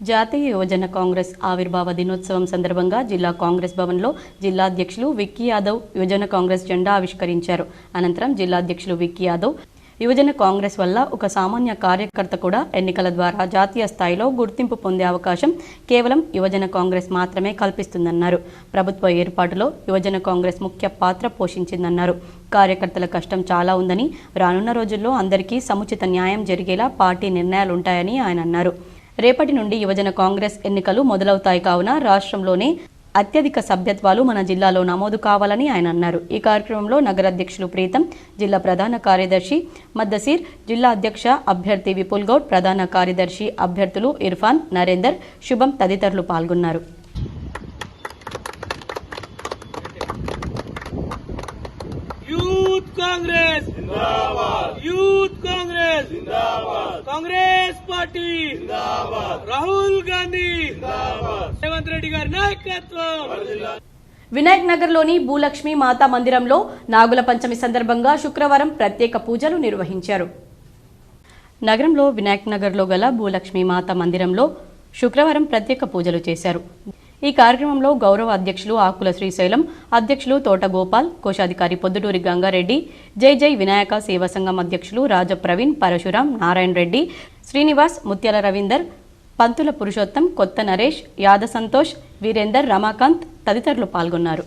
జాతీయ యువజన కాంగ్రెస్ ఆవిర్భావ దినోత్సవం సందర్భంగా జిల్లా కాంగ్రెస్ భవన్లో జిల్లా అధ్యక్షులు విక్కీ యాదవ్ యువజన కాంగ్రెస్ జెండా ఆవిష్కరించారు. అనంతరం జిల్లా అధ్యక్షులు విక్కీ యాదవ్ యువజన కాంగ్రెస్ వల్ల ఒక సామాన్య కార్యకర్త కూడా ఎన్నికల ద్వారా జాతీయ స్థాయిలో గుర్తింపు పొందే అవకాశం కేవలం యువజన కాంగ్రెస్ మాత్రమే కల్పిస్తుందన్నారు. ప్రభుత్వ ఏర్పాటులో యువజన కాంగ్రెస్ ముఖ్య పాత్ర పోషించిందన్నారు. కార్యకర్తల కష్టం చాలా ఉందని, రానున్న రోజుల్లో అందరికీ సముచిత న్యాయం జరిగేలా పార్టీ నిర్ణయాలుంటాయని ఆయన అన్నారు. రేపటి నుండి యువజన కాంగ్రెస్ ఎన్నికలు మొదలవుతాయి కావున రాష్ట్రంలోనే అత్యధిక సభ్యత్వాలు మన జిల్లాలో నమోదు కావాలని ఆయన అన్నారు. ఈ కార్యక్రమంలో నగర అధ్యక్షులు ప్రీతం, జిల్లా ప్రధాన కార్యదర్శి మద్దసీర్, జిల్లా అధ్యక్ష అభ్యర్థి విపుల్ గౌడ్, ప్రధాన కార్యదర్శి అభ్యర్థులు ఇర్ఫాన్, నరేందర్, శుభం తదితరులు పాల్గొన్నారు. कांग्रेस जिंदाबाद, यूथ कांग्रेस जिंदाबाद, कांग्रेस पार्टी जिंदाबाद, राहुल गांधी जिंदाबाद, रेवंत रेड्डी गाరి నాయకత్వం. వినాయక్ నగర్లోని భూలక్ష్మి మాతా మందిరంలో నాగుల పంచమి సందర్భంగా శుక్రవారం ప్రత్యేక పూజలు నిర్వహించారు. నగరంలో వినాయక్ నగర్లో గల భూలక్ష్మి మాతా మందిరంలో శుక్రవారం ప్రత్యేక పూజలు చేశారు. ఈ కార్యక్రమంలో గౌరవ అధ్యక్షులు ఆకుల శ్రీశైలం, అధ్యక్షులు తోట గోపాల్, కోశాధికారి పొద్దుటూరి గంగారెడ్డి, జై జై వినాయక సేవా సంఘం అధ్యక్షులు రాజ ప్రవీణ్, పరశురాం, నారాయణ రెడ్డి, శ్రీనివాస్, ముత్యాల రవీందర్, పంతుల పురుషోత్తం, కొత్త నరేష్, యాద సంతోష్, వీరేందర్, రమాకాంత్ తదితరులు పాల్గొన్నారు.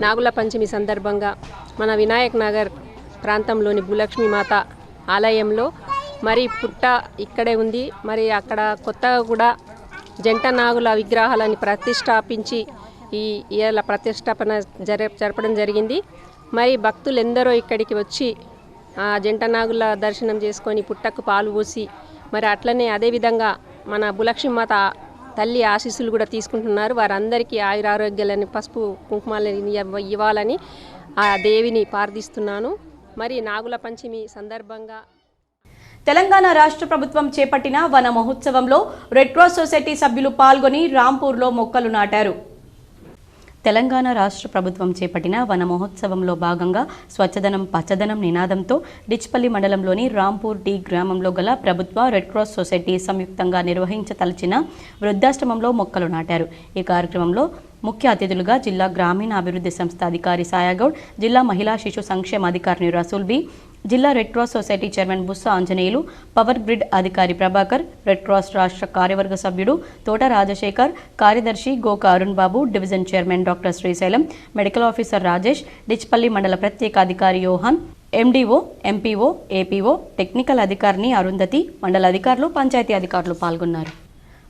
నాగుల పంచమి సందర్భంగా మన వినాయక్ నగర్ ప్రాంతంలోని భూలక్ష్మి మాత ఆలయంలో మరి పుట్ట ఇక్కడే ఉంది. మరి అక్కడ కొత్తగా కూడా జంట నాగుల విగ్రహాలని ప్రతిష్టాపించి ఇవాళ ప్రతిష్టాపన జరపడం జరిగింది. మరి భక్తులు ఎందరో ఇక్కడికి వచ్చి ఆ జంట నాగుల దర్శనం చేసుకొని పుట్టకు పాలు పోసి మరి అట్లనే అదేవిధంగా మన భూలక్ష్మి మాత తల్లి ఆశీస్సులు కూడా తీసుకుంటున్నారు. వారందరికీ ఆయురారోగ్యాలని పసుపు కుంకుమాలని ఇవ్వాలని ఆ దేవిని ప్రార్థిస్తున్నాను. మరి నాగుల పంచమి సందర్భంగా తెలంగాణ రాష్ట్ర ప్రభుత్వం చేపట్టిన వన మహోత్సవంలో రెడ్ క్రాస్ సొసైటీ సభ్యులు పాల్గొని రాంపూర్లో మొక్కలు నాటారు. తెలంగాణ రాష్ట్ర ప్రభుత్వం చేపట్టిన వన మహోత్సవంలో భాగంగా స్వచ్ఛదనం పచ్చదనం నినాదంతో డిచ్పల్లి మండలంలోని రాంపూర్ డి గ్రామంలో గల ప్రభుత్వ రెడ్ క్రాస్ సొసైటీ సంయుక్తంగా నిర్వహించతలచిన వృద్ధాశ్రమంలో మొక్కలు నాటారు. ఈ కార్యక్రమంలో ముఖ్య అతిథులుగా జిల్లా గ్రామీణ అభివృద్ధి సంస్థ అధికారి సాయాగౌడ్, జిల్లా మహిళా శిశు సంక్షేమ అధికారిని రసూల్ బి, జిల్లా red cross society chairman బుస్స Anjaneyulu, power grid అధికారి ప్రభాకర్, రెడ్ క్రాస్ రాష్ట్ర కార్యవర్గ సభ్యుడు తోట రాజశేఖర్, కార్యదర్శి Goka Arun Babu, division chairman doctor Srisailam, medical officer Rajesh, Dichpally మండల ప్రత్యేక అధికారి Yohan, MDO, MPO, APO, technical అధికారిని అరుంధతి, మండల అధికారులు, పంచాయతీ అధికారులు పాల్గొన్నారు.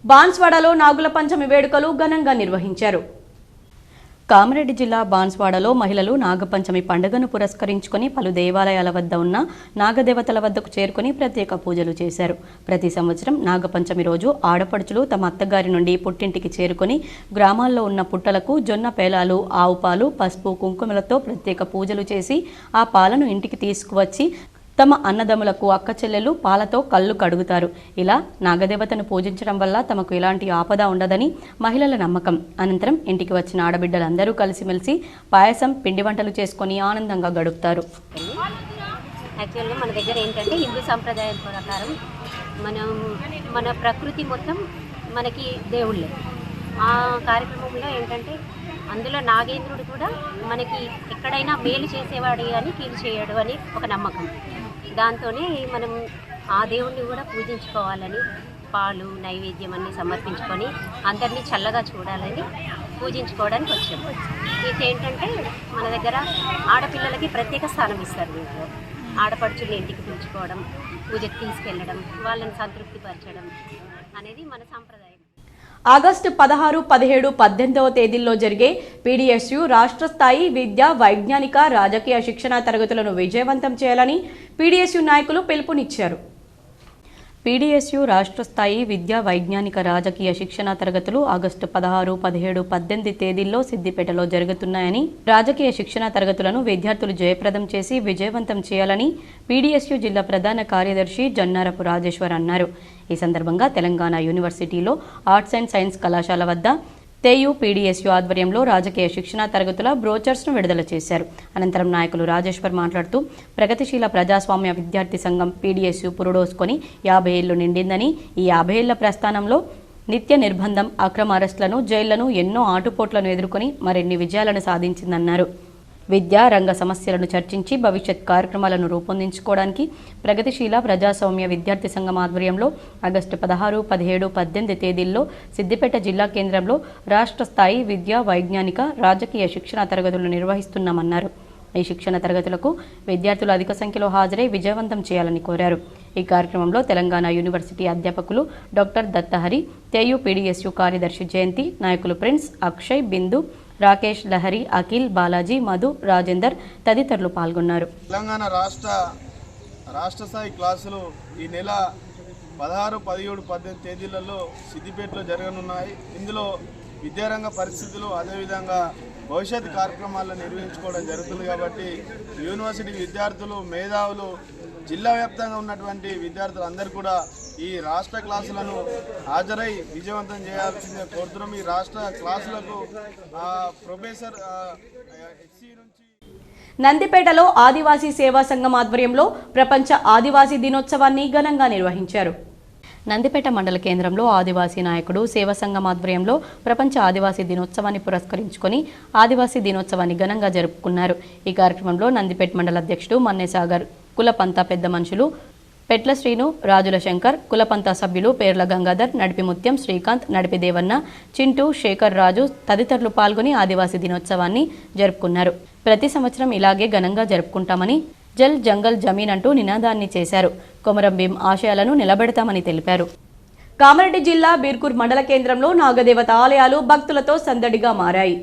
బాన్స్వాడలో నాగుల పంచమి వేడుకలు ఘనంగా నిర్వహించారు. కామారెడ్డి జిల్లా బాన్స్వాడలో మహిళలు నాగపంచమి పండుగను పురస్కరించుకొని పలు దేవాలయాల వద్ద ఉన్న నాగదేవతల వద్దకు చేరుకుని ప్రత్యేక పూజలు చేశారు. ప్రతి సంవత్సరం నాగపంచమి రోజు ఆడపడుచులు తమ అత్తగారి నుండి పుట్టింటికి చేరుకొని గ్రామాల్లో ఉన్న పుట్టలకు జొన్న పేలాలు, ఆవు పాలు, పసుపు, కుంకుమలతో ప్రత్యేక పూజలు చేసి ఆ పాలను ఇంటికి తీసుకువచ్చి తమ అన్నదమ్ములకు అక్క చెల్లెలు పాలతో కళ్ళు కడుగుతారు. ఇలా నాగదేవతను పూజించడం వల్ల తమకు ఎలాంటి ఆపద ఉండదని మహిళల నమ్మకం. అనంతరం ఇంటికి వచ్చిన ఆడబిడ్డలందరూ కలిసిమెలిసి పాయసం, పిండి వంటలు చేసుకొని ఆనందంగా గడుపుతారు. యాక్చువల్గా మన దగ్గర ఏంటంటే హిందూ సాంప్రదాయం ప్రకారం మన ప్రకృతి మొత్తం మనకి దేవుళ్ళే. ఆ కార్యక్రమంలో ఏంటంటే అందులో నాగేంద్రుడు కూడా మనకి ఎక్కడైనా మేలు చేసేవాడు కానీ కీడు చేయడు అని ఒక నమ్మకం. దాంతోనే మనం ఆ దేవుణ్ణి కూడా పూజించుకోవాలని పాలు, నైవేద్యం అన్నీ సమర్పించుకొని అందరినీ చల్లగా చూడాలని పూజించుకోవడానికి వచ్చాము. ఇదేంటంటే మన దగ్గర ఆడపిల్లలకి ప్రత్యేక స్థానం ఇస్తారు. దీంట్లో ఆడపడుచుల్ని ఇంటికి పిలుచుకోవడం, పూజకి తీసుకెళ్ళడం, వాళ్ళని సంతృప్తిపరచడం అనేది మన సాంప్రదాయం. ఆగస్టు 16, 17, 18వ తేదీల్లో జరిగే పీడీఎస్యు రాష్ట్ర స్థాయి విద్యా, వైజ్ఞానిక, రాజకీయ శిక్షణా తరగతులను విజయవంతం చేయాలని పీడీఎస్యు నాయకులు పిలుపునిచ్చారు. పీడీఎస్యు రాష్ట్ర స్థాయి విద్యా, వైజ్ఞానిక, రాజకీయ శిక్షణా తరగతులు ఆగస్టు 16, 17, 18 తేదీల్లో సిద్దిపేటలో జరుగుతున్నాయని, రాజకీయ శిక్షణా తరగతులను విద్యార్థులు జయప్రదం చేసి విజయవంతం చేయాలని పీడీఎస్యు జిల్లా ప్రధాన కార్యదర్శి జన్నారపు రాజేశ్వర్ అన్నారు. ఈ సందర్భంగా తెలంగాణ యూనివర్సిటీలో ఆర్ట్స్ అండ్ సైన్స్ కళాశాల వద్ద తేయు పీడీఎస్యు ఆధ్వర్యంలో రాజకీయ శిక్షణా తరగతుల బ్రోచర్స్ను విడుదల చేశారు. అనంతరం నాయకులు రాజేశ్వర్ మాట్లాడుతూ ప్రగతిశీల ప్రజాస్వామ్య విద్యార్థి సంఘం పీడీఎస్యు పురుడోసుకొని 50 ఏళ్లు నిండిందని, ఈ 50 ఏళ్ల ప్రస్థానంలో నిత్య నిర్బంధం, అక్రమ అరెస్టులను, జైళ్లను, ఎన్నో ఆటుపోట్లను ఎదుర్కొని మరిన్ని విజయాలను సాధించిందన్నారు. విద్యా రంగ సమస్యలను చర్చించి భవిష్యత్ కార్యక్రమాలను రూపొందించుకోవడానికి ప్రగతిశీల ప్రజాస్వామ్య విద్యార్థి సంఘం ఆధ్వర్యంలో ఆగస్టు 16, 17, 18 తేదీల్లో సిద్దిపేట జిల్లా కేంద్రంలో రాష్ట్ర స్థాయి విద్యా, వైజ్ఞానిక, రాజకీయ శిక్షణ తరగతులు నిర్వహిస్తున్నామన్నారు. ఈ శిక్షణ తరగతులకు విద్యార్థులు అధిక సంఖ్యలో హాజరై విజయవంతం చేయాలని కోరారు. ఈ కార్యక్రమంలో తెలంగాణ యూనివర్సిటీ అధ్యాపకులు డాక్టర్ దత్తహరి, తేయు పీడీఎస్యు కార్యదర్శి జయంతి, నాయకులు ప్రిన్స్, అక్షయ్, బిందు, రాకేష్, లహరి, అఖిల్, బాలాజీ, మధు, రాజేందర్ తదితరులు పాల్గొన్నారు. తెలంగాణ రాష్ట్ర స్థాయి క్లాసులు ఈ నెల 16, 17, 18 తేదీలలో సిద్దిపేటలో జరగనున్నాయి. ఇందులో విద్యారంగ పరిస్థితులు, అదేవిధంగా భవిష్యత్ కార్యక్రమాలను నిర్వహించుకోవడం జరుగుతుంది. కాబట్టి యూనివర్సిటీ విద్యార్థులు, మేధావులు, జిల్లా వ్యాప్తంగా ఉన్నటువంటి విద్యార్థులందరూ కూడా ఈ రాష్ట్ర క్లాసులను హాజరై విజయవంతం చేయాల్సిందే కోరుతున్నాం. ఈ రాష్ట్ర క్లాసులకు ప్రొఫెసర్ హెచ్సి నుంచి నందిపేటలో ఆదివాసీ సేవా సంఘం ఆధ్వర్యంలో ప్రపంచ ఆదివాసీ దినోత్సవాన్ని ఘనంగా నిర్వహించారు. నందిపేట మండల కేంద్రంలో ఆదివాసీ నాయకుడు సేవా సంఘం ఆధ్వర్యంలో ప్రపంచ ఆదివాసీ దినోత్సవాన్ని పురస్కరించుకొని ఆదివాసీ దినోత్సవాన్ని ఘనంగా జరుపుకున్నారు. ఈ కార్యక్రమంలో నందిపేట మండల అధ్యక్షుడు మన్నేసాగర్, కులపంతా పెద్ద మనుషులు పెట్ల శ్రీను, రాజుల శంకర్, కులపంతా సభ్యులు పేర్ల గంగాధర్, నడిపి ముత్యం, శ్రీకాంత్, నడిపి దేవన్న, చింటూ, శేఖర్ రాజు తదితరులు పాల్గొని ఆదివాసీ దినోత్సవాన్ని జరుపుకున్నారు. ప్రతి సంవత్సరం ఇలాగే ఘనంగా జరుపుకుంటామని, జల్ జంగల్ జమీన్ అంటూ నినాదాన్ని చేశారు. కొమరం భీం ఆశయాలను నిలబెడతామని తెలిపారు. కామారెడ్డి జిల్లా బీర్కూర్ మండల కేంద్రంలో నాగదేవత ఆలయాలు భక్తులతో సందడిగా మారాయి.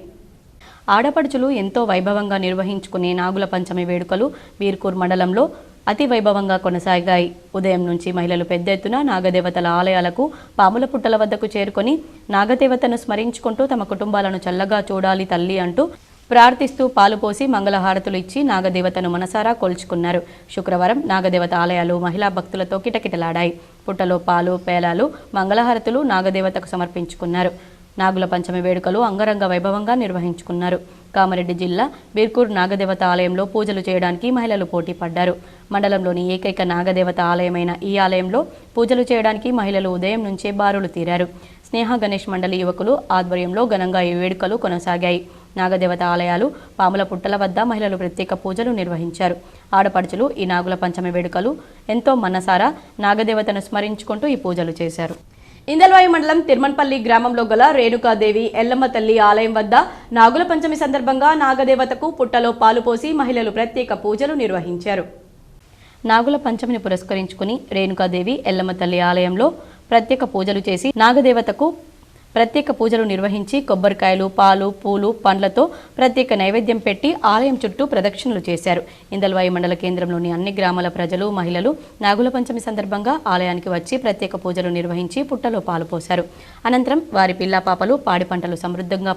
ఆడపడుచులు ఎంతో వైభవంగా నిర్వహించుకునే నాగుల పంచమి వేడుకలు బీర్కూర్ మండలంలో అతి వైభవంగా కొనసాగాయి. ఉదయం నుంచి మహిళలు పెద్ద ఎత్తున నాగదేవతల ఆలయాలకు పాముల పుట్టల వద్దకు చేరుకొని నాగదేవతను స్మరించుకుంటూ తమ కుటుంబాలను చల్లగా చూడాలి తల్లి అంటూ ప్రార్థిస్తూ పాలు పోసి మంగళహారతులు ఇచ్చి నాగదేవతను మనసారా కొల్చుకున్నారు. శుక్రవారం నాగదేవత ఆలయాలు మహిళా భక్తులతో కిటకిటలాడాయి. పుట్టలో పాలు పేలాలు మంగళహారతులు నాగదేవతకు సమర్పించుకున్నారు. నాగుల పంచమి వేడుకలు అంగరంగ వైభవంగా నిర్వహించుకున్నారు. కామారెడ్డి జిల్లా బీర్కూర్ నాగదేవత ఆలయంలో పూజలు చేయడానికి మహిళలు పోటీ పడ్డారు. మండలంలోని ఏకైక నాగదేవత ఆలయమైన ఈ ఆలయంలో పూజలు చేయడానికి మహిళలు ఉదయం నుంచే బారులు తీరారు. స్నేహ గణేష్ మండలి యువకులు ఆధ్వర్యంలో ఘనంగా ఈ వేడుకలు కొనసాగాయి. నాగదేవత ఆలయాలు పాముల పుట్టల వద్ద మహిళలు ప్రత్యేక పూజలు నిర్వహించారు. ఆడపడుచులు ఈ నాగుల పంచమి వేడుకలు ఎంతో మనసారా నాగదేవతను స్మరించుకుంటూ ఈ పూజలు చేశారు. ఇందల్వాయి మండలం తిరుమన్పల్లి గ్రామంలో గల రేణుకాదేవి ఎల్లమ్మ తల్లి ఆలయం వద్ద నాగుల పంచమి సందర్భంగా నాగదేవతకు పుట్టలో పాలు పోసి మహిళలు ప్రత్యేక పూజలు నిర్వహించారు. నాగుల పంచమిని పురస్కరించుకుని రేణుకాదేవి ఎల్లమ్మ తల్లి ఆలయంలో ప్రత్యేక పూజలు చేసి నాగదేవతకు ప్రత్యేక పూజలు నిర్వహించి కొబ్బరికాయలు పాలు పూలు పండ్లతో ప్రత్యేక నైవేద్యం పెట్టి ఆలయం చుట్టూ ప్రదక్షిణలు చేశారు. ఇందల్వాయి మండల కేంద్రంలోని అన్ని గ్రామాల ప్రజలు మహిళలు నాగుల పంచమి సందర్భంగా ఆలయానికి వచ్చి ప్రత్యేక పూజలు నిర్వహించి పుట్టలో పాలు పోశారు. అనంతరం వారి పిల్లాపాపలు పాడి పంటలు సమృద్ధిగా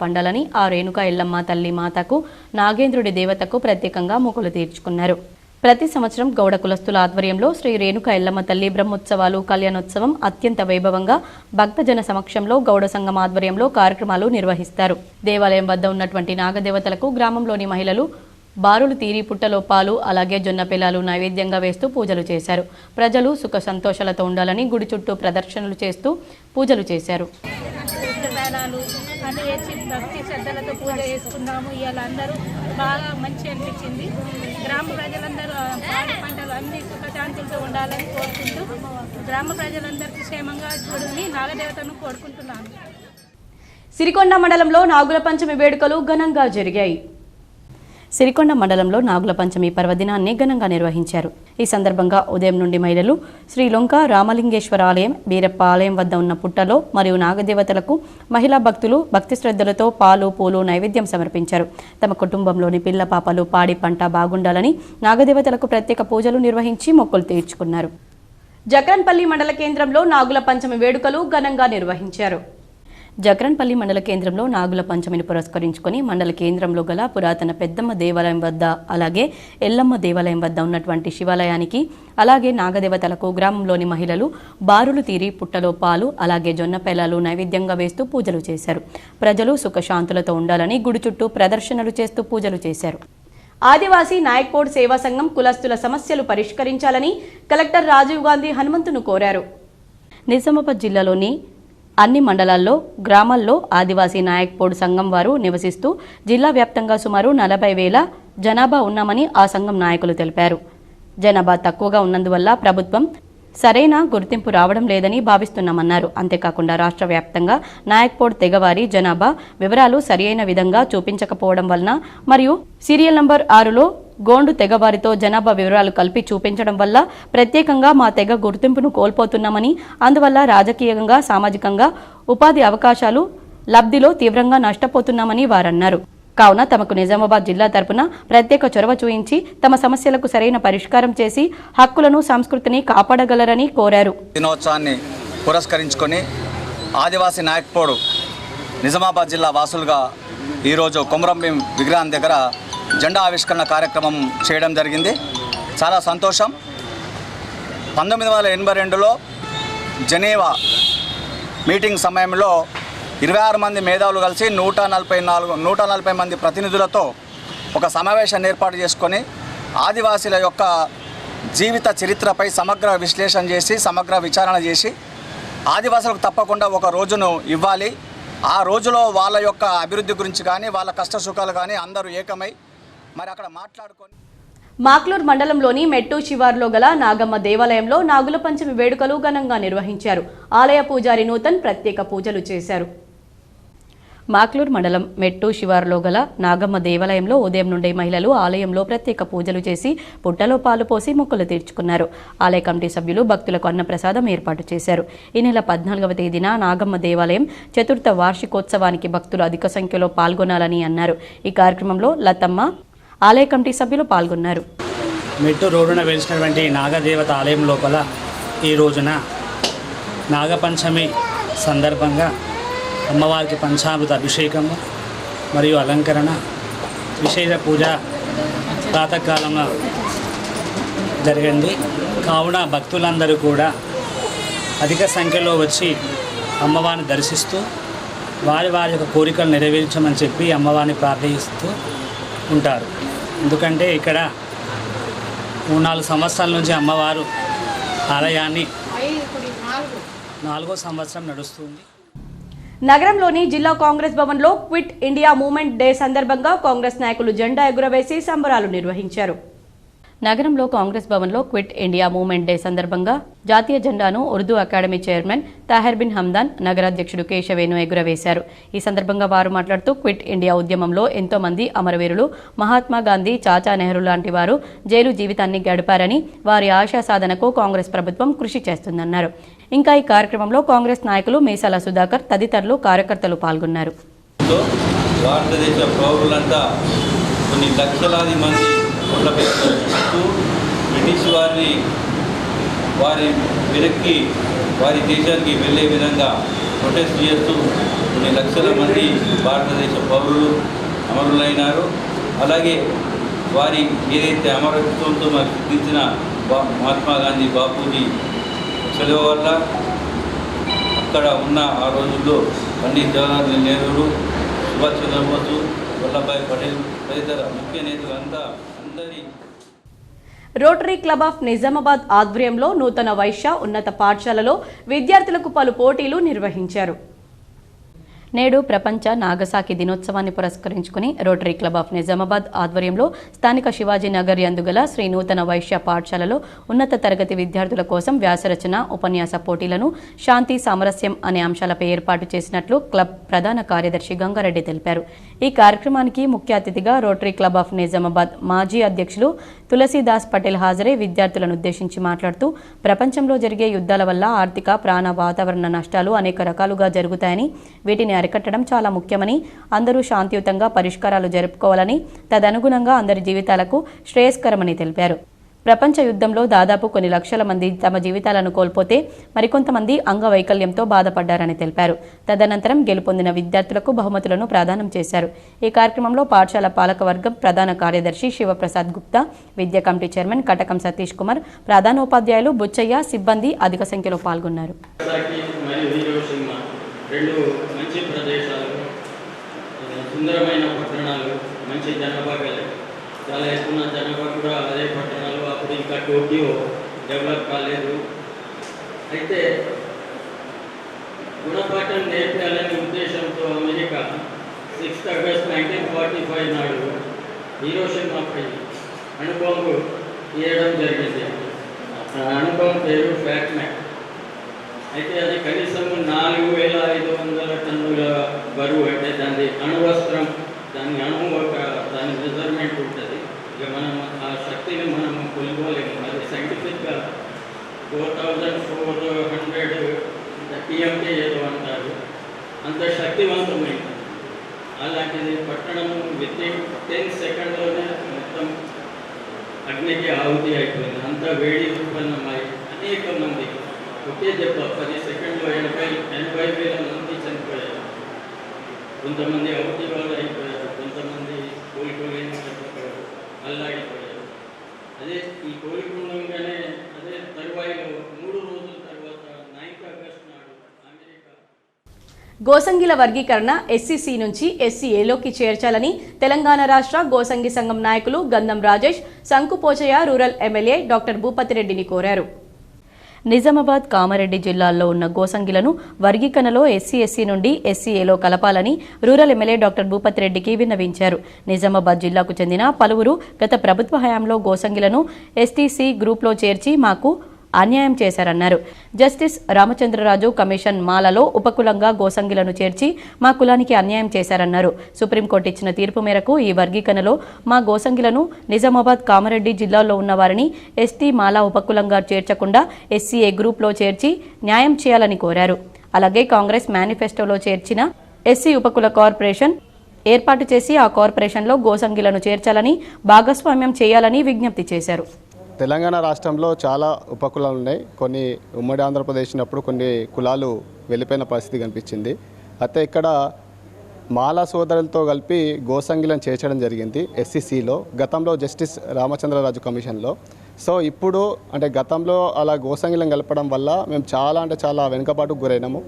పండాలని ఆ రేణుకా ఎల్లమ్మ తల్లి మాతకు నాగేంద్రుడి దేవతకు ప్రత్యేకంగా మొక్కులు తీర్చుకున్నారు. ప్రతి సంవత్సరం గౌడ కులస్తుల ఆధ్వర్యంలో శ్రీ రేణుక ఎల్లమ్మ తల్లి బ్రహ్మోత్సవాలు కళ్యాణోత్సవం అత్యంత వైభవంగా భక్తజన సమక్షంలో గౌడ సంఘం ఆధ్వర్యంలో కార్యక్రమాలు నిర్వహిస్తారు. దేవాలయం వద్ద ఉన్నటువంటి నాగదేవతలకు గ్రామంలోని మహిళలు బారులు తీరి పుట్టలో పాలు అలాగే జొన్న పిల్లలు నైవేద్యంగా వేస్తూ పూజలు చేశారు. ప్రజలు సుఖ సంతోషాలతో ఉండాలని గుడి చుట్టూ ప్రదర్శనలు చేస్తూ పూజలు చేశారు. అన్నీ వేసి భక్తి శ్రద్ధలతో పూజ చేసుకున్నాము. ఇవాళ అందరూ బాగా మంచి అనిపించింది. గ్రామ ప్రజలందరూ పాడి పంటలు అన్ని సుఖశాంతులతో ఉండాలని కోరుకుంటూ గ్రామ ప్రజలందరికీ క్షేమంగా చూడని నాగదేవతను కోరుకుంటున్నాను. సిరికొండ మండలంలో నాగుల పంచమి వేడుకలు ఘనంగా జరిగాయి. సిరికొండ మండలంలో నాగుల పంచమి పర్వదినాన్ని ఘనంగా నిర్వహించారు. ఈ సందర్భంగా ఉదయం నుండి మహిళలు శ్రీలంక రామలింగేశ్వర ఆలయం, బీరప్ప ఆలయం వద్ద ఉన్న పుట్టలో మరియు నాగదేవతలకు మహిళా భక్తులు భక్తి శ్రద్ధలతో పాలు పూలు నైవేద్యం సమర్పించారు. తమ కుటుంబంలోని పిల్ల పాపలు పాడి పంట బాగుండాలని నాగదేవతలకు ప్రత్యేక పూజలు నిర్వహించి మొక్కులు తీర్చుకున్నారు. జక్రన్పల్లి మండల కేంద్రంలో నాగుల పంచమి వేడుకలు ఘనంగా నిర్వహించారు. జక్రన్పల్లి మండల కేంద్రంలో నాగుల పంచమిని పురస్కరించుకొని మండల కేంద్రంలో గల పురాతన పెద్దమ్మ దేవాలయం వద్ద అలాగే ఎల్లమ్మ దేవాలయం వద్ద ఉన్నటువంటి శివాలయానికి అలాగే నాగదేవతలకు గ్రామంలోని మహిళలు బారులు తీరి పుట్టలో పాలు అలాగే జొన్న పేలాలు నైవేద్యంగా వేస్తూ పూజలు చేశారు. ప్రజలు సుఖశాంతులతో ఉండాలని గుడి చుట్టూ ప్రదర్శనలు చేస్తూ పూజలు చేశారు. ఆదివాసీ నాయక్పోడ్ సేవా సంఘం కులస్తుల సమస్యలు పరిష్కరించాలని కలెక్టర్ రాజీవ్ గాంధీ హనుమంతును కోరారు. నిజామాబాద్ జిల్లాలోని అన్ని మండలాల్లో గ్రామాల్లో ఆదివాసీ నాయక్పోడ్ సంఘం వారు నివసిస్తూ జిల్లా వ్యాప్తంగా సుమారు 40,000 జనాభా ఉన్నామని ఆ సంఘం నాయకులు తెలిపారు. జనాభా తక్కువగా ఉన్నందువల్ల ప్రభుత్వం సరైన గుర్తింపు రావడం లేదని భావిస్తున్నామన్నారు. అంతేకాకుండా రాష్ట్ర వ్యాప్తంగా నాయక్పోడ్ తెగవారి జనాభా వివరాలు సరియైన విధంగా చూపించకపోవడం వలన మరియు సీరియల్ నంబర్ 6లో గోండు తెగవారితో జనాభా వివరాలు కలిపి చూపించడం వల్ల ప్రత్యేకంగా మా తెగ గుర్తింపును కోల్పోతున్నామని, అందువల్ల రాజకీయంగా సామాజికంగా ఉపాధి అవకాశాలు లబ్ధిలో తీవ్రంగా నష్టపోతున్నామని వారన్నారు. కావున తమకు నిజామాబాద్ జిల్లా తరపున ప్రత్యేక చొరవ చూయించి తమ సమస్యలకు సరైన పరిష్కారం చేసి హక్కులను సంస్కృతిని కాపాడగలరని కోరారు. దినోత్సవాన్ని పురస్కరించుకొని ఆదివాసీ నాయక్పోడు నిజామాబాద్ జిల్లా వాసులుగా ఈరోజు కొమరంభీం విగ్రహం దగ్గర జెండా ఆవిష్కరణ కార్యక్రమం చేయడం జరిగింది. చాలా సంతోషం. 1982లో జెనీవా మీటింగ్ సమయంలో 26 మంది మేధావులు కలిసి 140 మంది ప్రతినిధులతో ఒక సమావేశాన్ని ఏర్పాటు చేసుకొని ఆదివాసీల యొక్క జీవిత చరిత్రపై సమగ్ర విశ్లేషణ చేసి సమగ్ర విచారణ చేసి ఆదివాసులకు తప్పకుండా ఒక రోజును ఇవ్వాలి. ఆ రోజులో వాళ్ళ యొక్క అభివృద్ధి గురించి కానీ వాళ్ళ కష్ట సుఖాలు కానీ అందరూ ఏకమై మరి అక్కడ మాట్లాడుకొని మాక్లూర్ మండలంలోని మెట్టు శివార్లో గల నాగమ్మ దేవాలయంలో నాగుల పంచమి వేడుకలు ఘనంగా నిర్వహించారు. ఆలయ పూజారి నూతన్ ప్రత్యేక పూజలు చేశారు. మాక్లూర్ మండలం మెట్టు శివారులో గల నాగమ్మ దేవాలయంలో ఉదయం నుండి మహిళలు ఆలయంలో ప్రత్యేక పూజలు చేసి పుట్టలో పాలు పోసి మొక్కులు తీర్చుకున్నారు. ఆలయ కమిటీ సభ్యులు భక్తులకు అన్నప్రసాదం ఏర్పాటు చేశారు. ఈ నెల 14వ తేదీన నాగమ్మ దేవాలయం చతుర్థ వార్షికోత్సవానికి భక్తులు అధిక సంఖ్యలో పాల్గొనాలని అన్నారు. ఈ కార్యక్రమంలో లతమ్మ, ఆలయ కమిటీ సభ్యులు పాల్గొన్నారు. మెట్టు రోడ్డున వెలిసినటువంటి నాగదేవత ఆలయం లోపల ఈ రోజున నాగపంచమి సందర్భంగా అమ్మవారికి పంచామృత అభిషేకము మరియు అలంకరణ, విశేష పూజ ప్రాతకాలంలో జరిగింది. కావున భక్తులందరూ కూడా అధిక సంఖ్యలో వచ్చి అమ్మవారిని దర్శిస్తూ వారి యొక్క కోరికలు నెరవేర్చమని చెప్పి అమ్మవారిని ప్రార్థిస్తూ ఉంటారు. ఎందుకంటే ఇక్కడ 3-4 సంవత్సరాల నుంచి అమ్మవారు ఆలయాన్ని 4వ సంవత్సరం నడుస్తుంది. నగరంలోని జిల్లా కాంగ్రెస్ భవన్లో క్విట్ ఇండియా మూవ్మెంట్ డే సందర్భంగా కాంగ్రెస్ నాయకులు జెండా ఎగురవేసి సంబరాలు నిర్వహించారు. నగరంలో కాంగ్రెస్ భవన్లో క్విట్ ఇండియా మూవ్మెంట్ డే సందర్భంగా జాతీయ జెండాను ఉర్దూ అకాడమీ చైర్మన్ తాహెర్ బిన్ హమ్దాన్, నగరాధ్యక్షుడు కేశవేణు ఎగురవేశారు. ఈ సందర్భంగా వారు మాట్లాడుతూ క్విట్ ఇండియా ఉద్యమంలో ఎంతో మంది అమరవీరులు మహాత్మా గాంధీ, చాచా నెహ్రూ లాంటి వారు జైలు జీవితాన్ని గడిపారని, వారి ఆశా సాధనకు కాంగ్రెస్ ప్రభుత్వం కృషి చేస్తుందన్నారు. ఇంకా ఈ కార్యక్రమంలో కాంగ్రెస్ నాయకులు మీసాల సుధాకర్ తదితరులు కార్యకర్తలు పాల్గొన్నారు. భారతదేశ పౌరులంతా కొన్ని లక్షలాది మంది బ్రిటిష్ వారి వెనక్కి వారి దేశానికి వెళ్ళే విధంగా ప్రొటెస్ట్ చేస్తూ కొన్ని లక్షల మంది భారతదేశ పౌరులు అమరులైనారు. అలాగే వారి ఏదైతే అమరత్వంతో మాకు సిద్ధించిన మహాత్మా గాంధీ, బాపూజీ సెలవు వల్ల అక్కడ ఉన్న ఆ రోజుల్లో పండిత్ జవహర్లాల్ నెహ్రూ, సుభాష్ చంద్రబోసు, వల్లభాయ్ పటేల్ తదితర ముఖ్య నేతలంతా అందరి రోటరీ క్లబ్ ఆఫ్ నిజామాబాద్ ఆధ్వర్యంలో నూతన వైశ్య ఉన్నత పాఠశాలలో విద్యార్థులకు పలు పోటీలు నిర్వహించారు. నేడు ప్రపంచ నాగసాకి దినోత్సవాన్ని పురస్కరించుకుని రోటరీ క్లబ్ ఆఫ్ నిజామాబాద్ ఆధ్వర్యంలో స్థానిక శివాజీనగర్ యందుగల శ్రీ నూతన వైశ్య పాఠశాలలో ఉన్నత తరగతి విద్యార్థుల కోసం వ్యాసరచన, ఉపన్యాస పోటీలను శాంతి, సామరస్యం అనే అంశాలపై ఏర్పాటు చేసినట్లు క్లబ్ ప్రధాన కార్యదర్శి గంగారెడ్డి తెలిపారు. ఈ కార్యక్రమానికి ముఖ్య అతిథిగా రోటరీ క్లబ్ ఆఫ్ నిజామాబాద్ మాజీ అధ్యక్షులు తులసీదాస్ పటేల్ హాజరై విద్యార్థులను ఉద్దేశించి మాట్లాడుతూ ప్రపంచంలో జరిగే యుద్ధాల వల్ల ఆర్థిక, ప్రాణ, వాతావరణ నష్టాలు అనేక రకాలుగా జరుగుతాయని, వీటిని అరికట్టడం చాలా ముఖ్యమని, అందరూ శాంతియుతంగా పరిష్కారాలు జరుపుకోవాలని, తదనుగుణంగా అందరి జీవితాలకు శ్రేయస్కరమని తెలిపారు. ప్రపంచ యుద్ధంలో దాదాపు కొన్ని లక్షల మంది తమ జీవితాలను కోల్పోతే మరికొంతమంది అంగవైకల్యంతో బాధపడ్డారని తెలిపారు. తదనంతరం గెలుపొందిన విద్యార్థులకు బహుమతులను ప్రదానం చేశారు. ఈ కార్యక్రమంలో పాఠశాల పాలకవర్గం ప్రధాన కార్యదర్శి శివప్రసాద్ గుప్తా, విద్యా కమిటీ చైర్మన్ కటకం సతీష్ కుమార్, ప్రధానోపాధ్యాయులు బుచ్చయ్య, సిబ్బంది అధిక సంఖ్యలో పాల్గొన్నారు. సుందరమైన పట్టణాలు, మంచి జనాభా కలిగి చాలా ఎక్కువ జనాభా కూడా అదే పట్టణాలు. అప్పుడు ఇంకా టోక్యో డెవలప్ కాలేదు. అయితే గుణపాఠం నేర్పాలనే ఉద్దేశంతో అమెరికా 6 ఆగస్టు 1945 నాడు హీరోషిమాపై అణుబాంబు వేయడం జరిగింది. అణుబాంబు పేరు ఫ్యాట్ మ్యాక్. అయితే అది కనీసం 4500 టన్నుల బరువు. అంటే దాని అణువస్త్రం, దాని దాని మెజర్మెంట్ ఉంటుంది. ఇక మనం ఆ శక్తిని మనం కొలుకోలేము. అది సైంటిఫిక్గా 4400 టీఎంకే ఏదో అంటారు. అంత శక్తివంతమైంది. అలాంటిది పట్టణము వితిన్ 10 సెకండ్లోనే మొత్తం అగ్నికి ఆహుతి అయిపోయింది. అంత వేడి ఉత్పన్నమై అనేక మంది ఒకే దెబ్బ 10 సెకండ్లో 80,000 మంది చనిపోయారు. కొంతమంది అవతి వాళ్ళు అయిపోయారు, కొంతమంది కోలుకోలేని చనిపోయారు, అల్లాడిపోయారు. అదే ఈ కోలుకుండగానే అదే తరువాయిలో 3 రోజుల తర్వాత 9 ఆగస్టు నాడు అమెరికా గోసంగిల వర్గీకరణ ఎస్సీసీ నుంచి ఎస్సీఏలోకి చేర్చాలని తెలంగాణ రాష్ట్ర గోసంగి సంఘం నాయకులు గంధం రాజేష్, సంకుపోచయ్య రూరల్ ఎమ్మెల్యే డాక్టర్ భూపతిరెడ్డిని కోరారు. నిజామాబాద్, కామారెడ్డి జిల్లాల్లో ఉన్న గోసంగిలను వర్గీకరణలో ఎస్సీ నుండి ఎస్సీఏలో కలపాలని రూరల్ ఎమ్మెల్యే డాక్టర్ భూపతిరెడ్డికి విన్నవించారు. నిజామాబాద్ జిల్లాకు చెందిన పలువురు గత ప్రభుత్వ హయాంలో గోసంగిలను ఎస్టీసీ గ్రూప్లో చేర్చి మాకు అన్యాయం చేశారన్నారు. జస్టిస్ రామచంద్రరాజు కమిషన్ మాలలో ఉపకులంగా గోసంగిలను చేర్చి మా కులానికి అన్యాయం చేశారన్నారు. సుప్రీంకోర్టు ఇచ్చిన తీర్పు మేరకు ఈ వర్గీకరణలో మా గోసంగిలను నిజామాబాద్, కామారెడ్డి జిల్లాల్లో ఉన్న వారిని ఎస్టీ మాలా ఉపకులంగా చేర్చకుండా SCA గ్రూప్లో చేర్చి న్యాయం చేయాలని కోరారు. అలాగే కాంగ్రెస్ మేనిఫెస్టోలో చేర్చిన SC ఉపకుల కార్పొరేషన్ ఏర్పాటు చేసి ఆ కార్పొరేషన్లో గోసంగిలను చేర్చాలని, భాగస్వామ్యం చేయాలని విజ్ఞప్తి చేశారు. తెలంగాణ రాష్ట్రంలో చాలా ఉపకులాలు ఉన్నాయి. కొన్ని ఉమ్మడి ఆంధ్రప్రదేశ్ ఉన్నప్పుడు కొన్ని కులాలు వెళ్ళిపోయిన పరిస్థితి కనిపించింది. అయితే ఇక్కడ మాలా సోదరులతో కలిపి గోసంగిలను చేర్చడం జరిగింది SCCలో, గతంలో జస్టిస్ రామచంద్రరాజు కమిషన్లో. సో ఇప్పుడు అంటే గతంలో అలా గోసంగిలను కలపడం వల్ల మేము చాలా వెనుకబాటుకు గురైనాము.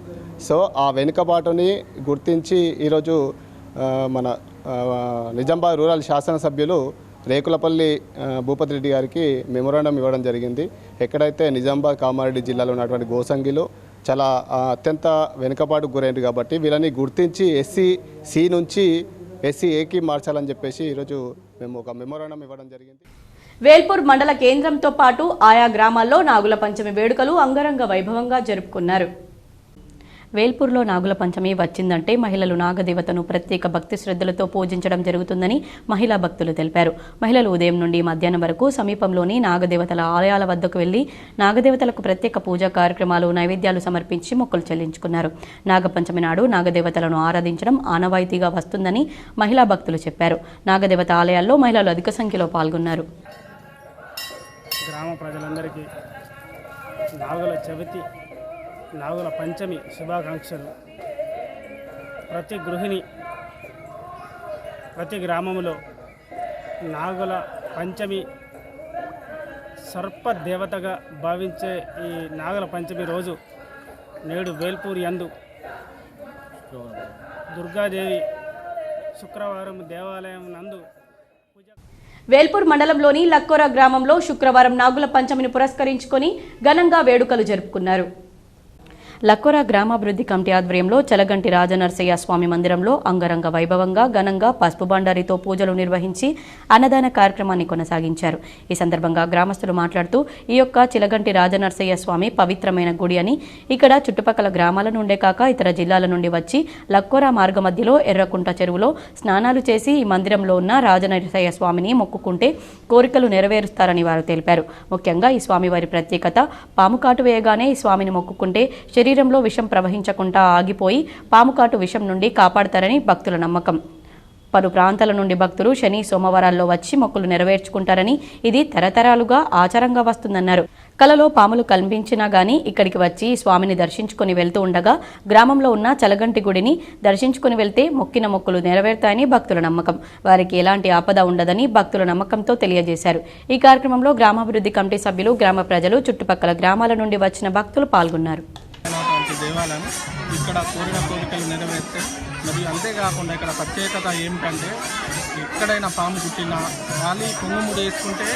సో ఆ వెనుకబాటుని గుర్తించి ఈరోజు మన నిజామాబాద్ రూరల్ శాసనసభ్యులు రేకులపల్లి భూపతి రెడ్డి గారికి మెమోరాండం ఇవ్వడం జరిగింది. ఎక్కడైతే నిజామాబాద్, కామారెడ్డి జిల్లాలో ఉన్నటువంటి గోసంగిలు చాలా అత్యంత వెనుకబాటుకు గురైంది కాబట్టి వీళ్ళని గుర్తించి SCC నుంచి SCAకి మార్చాలని చెప్పేసి ఈరోజు మేము ఒక మెమోరాండం ఇవ్వడం జరిగింది. వేల్పూర్ మండల కేంద్రంతో పాటు ఆయా గ్రామాల్లో నాగుల పంచమి వేడుకలు అంగరంగ వైభవంగా జరుపుకున్నారు. వేల్పూర్లో నాగుల పంచమి వచ్చిందంటే మహిళలు నాగదేవతను ప్రత్యేక భక్తి శ్రద్ధలతో పూజించడం జరుగుతుందని మహిళా భక్తులు తెలిపారు. మహిళలు ఉదయం నుండి మధ్యాహ్నం వరకు సమీపంలోని నాగదేవతల ఆలయాల వద్దకు వెళ్లి నాగదేవతలకు ప్రత్యేక పూజా కార్యక్రమాలు, నైవేద్యాలు సమర్పించి మొక్కులు చెల్లించుకున్నారు. నాగపంచమి నాడు నాగదేవతలను ఆరాధించడం ఆనవాయితీగా వస్తుందని మహిళా భక్తులు చెప్పారు. నాగదేవత ఆలయాల్లో మహిళలు అధిక సంఖ్యలో పాల్గొన్నారు. గ్రామ ప్రజలందరికీ నాగుల చవితి, నాగుల పంచమి శుభాకాంక్షలు. ప్రతి గృహిణి ప్రతి గ్రామంలో నాగుల పంచమి సర్ప దేవతగా భావించే ఈ నాగుల పంచమి రోజు నేడు వేల్పూర్ యందు దుర్గాదేవి శుక్రవారం దేవాలయం నందు వేల్పూర్ మండలంలోని లక్కోరా గ్రామంలో శుక్రవారం నాగుల పంచమిని పురస్కరించుకొని ఘనంగా వేడుకలు జరుపుకున్నారు. లక్కోరా గ్రామాభివృద్ధి కమిటీ ఆధ్వర్యంలో చలగంటి రాజనరసయ్య స్వామి మందిరంలో అంగరంగ వైభవంగా ఘనంగా పసుపు బండారితో పూజలు నిర్వహించి అన్నదాన కార్యక్రమాన్ని కొనసాగించారు. ఈ సందర్భంగా గ్రామస్తులు మాట్లాడుతూ ఈ యొక్క చిలగంటి రాజనరసయ్య స్వామి పవిత్రమైన గుడి అని, ఇక్కడ చుట్టుపక్కల గ్రామాల నుండే కాక ఇతర జిల్లాల నుండి వచ్చి లక్కోరా మార్గ మధ్యలో ఎర్రకుంట చెరువులో స్నానాలు చేసి ఈ మందిరంలో ఉన్న రాజనరసయ్య స్వామిని మొక్కుకుంటే కోరికలు నెరవేరుస్తారని వారు తెలిపారు. ముఖ్యంగా ఈ స్వామివారి ప్రత్యేకత, పాము కాటు వేయగానే ఈ స్వామిని మొక్కుకుంటే శరీరంలో విషం ప్రవహించకుండా ఆగిపోయి పాముకాటు విషం నుండి కాపాడతారని భక్తుల నమ్మకం. పలు ప్రాంతాల నుండి భక్తులు శని, సోమవారాల్లో వచ్చి మొక్కులు నెరవేర్చుకుంటారని, ఇది తరతరాలుగా ఆచారంగా వస్తుందన్నారు. కలలో పాములు కనిపించినా గానీ ఇక్కడికి వచ్చి స్వామిని దర్శించుకుని వెళ్తూ ఉండగా గ్రామంలో ఉన్న చలగంటి గుడిని దర్శించుకుని వెళ్తే మొక్కిన మొక్కులు నెరవేరుతాయని భక్తుల నమ్మకం. వారికి ఎలాంటి ఆపద ఉండదని భక్తుల నమ్మకంతో తెలియజేశారు. ఈ కార్యక్రమంలో గ్రామాభివృద్ధి కమిటీ సభ్యులు, గ్రామ ప్రజలు, చుట్టుపక్కల గ్రామాల నుండి వచ్చిన భక్తులు పాల్గొన్నారు. దేవాలయం ఇక్కడ కోరిన కోరికలు నెరవేర్తాయి. మరియు అంతేకాకుండా ఇక్కడ ప్రత్యేకత ఏమిటంటే ఎక్కడైనా పాము కుట్టినా ఖాళీ కొంగుముడి వేసుకుంటే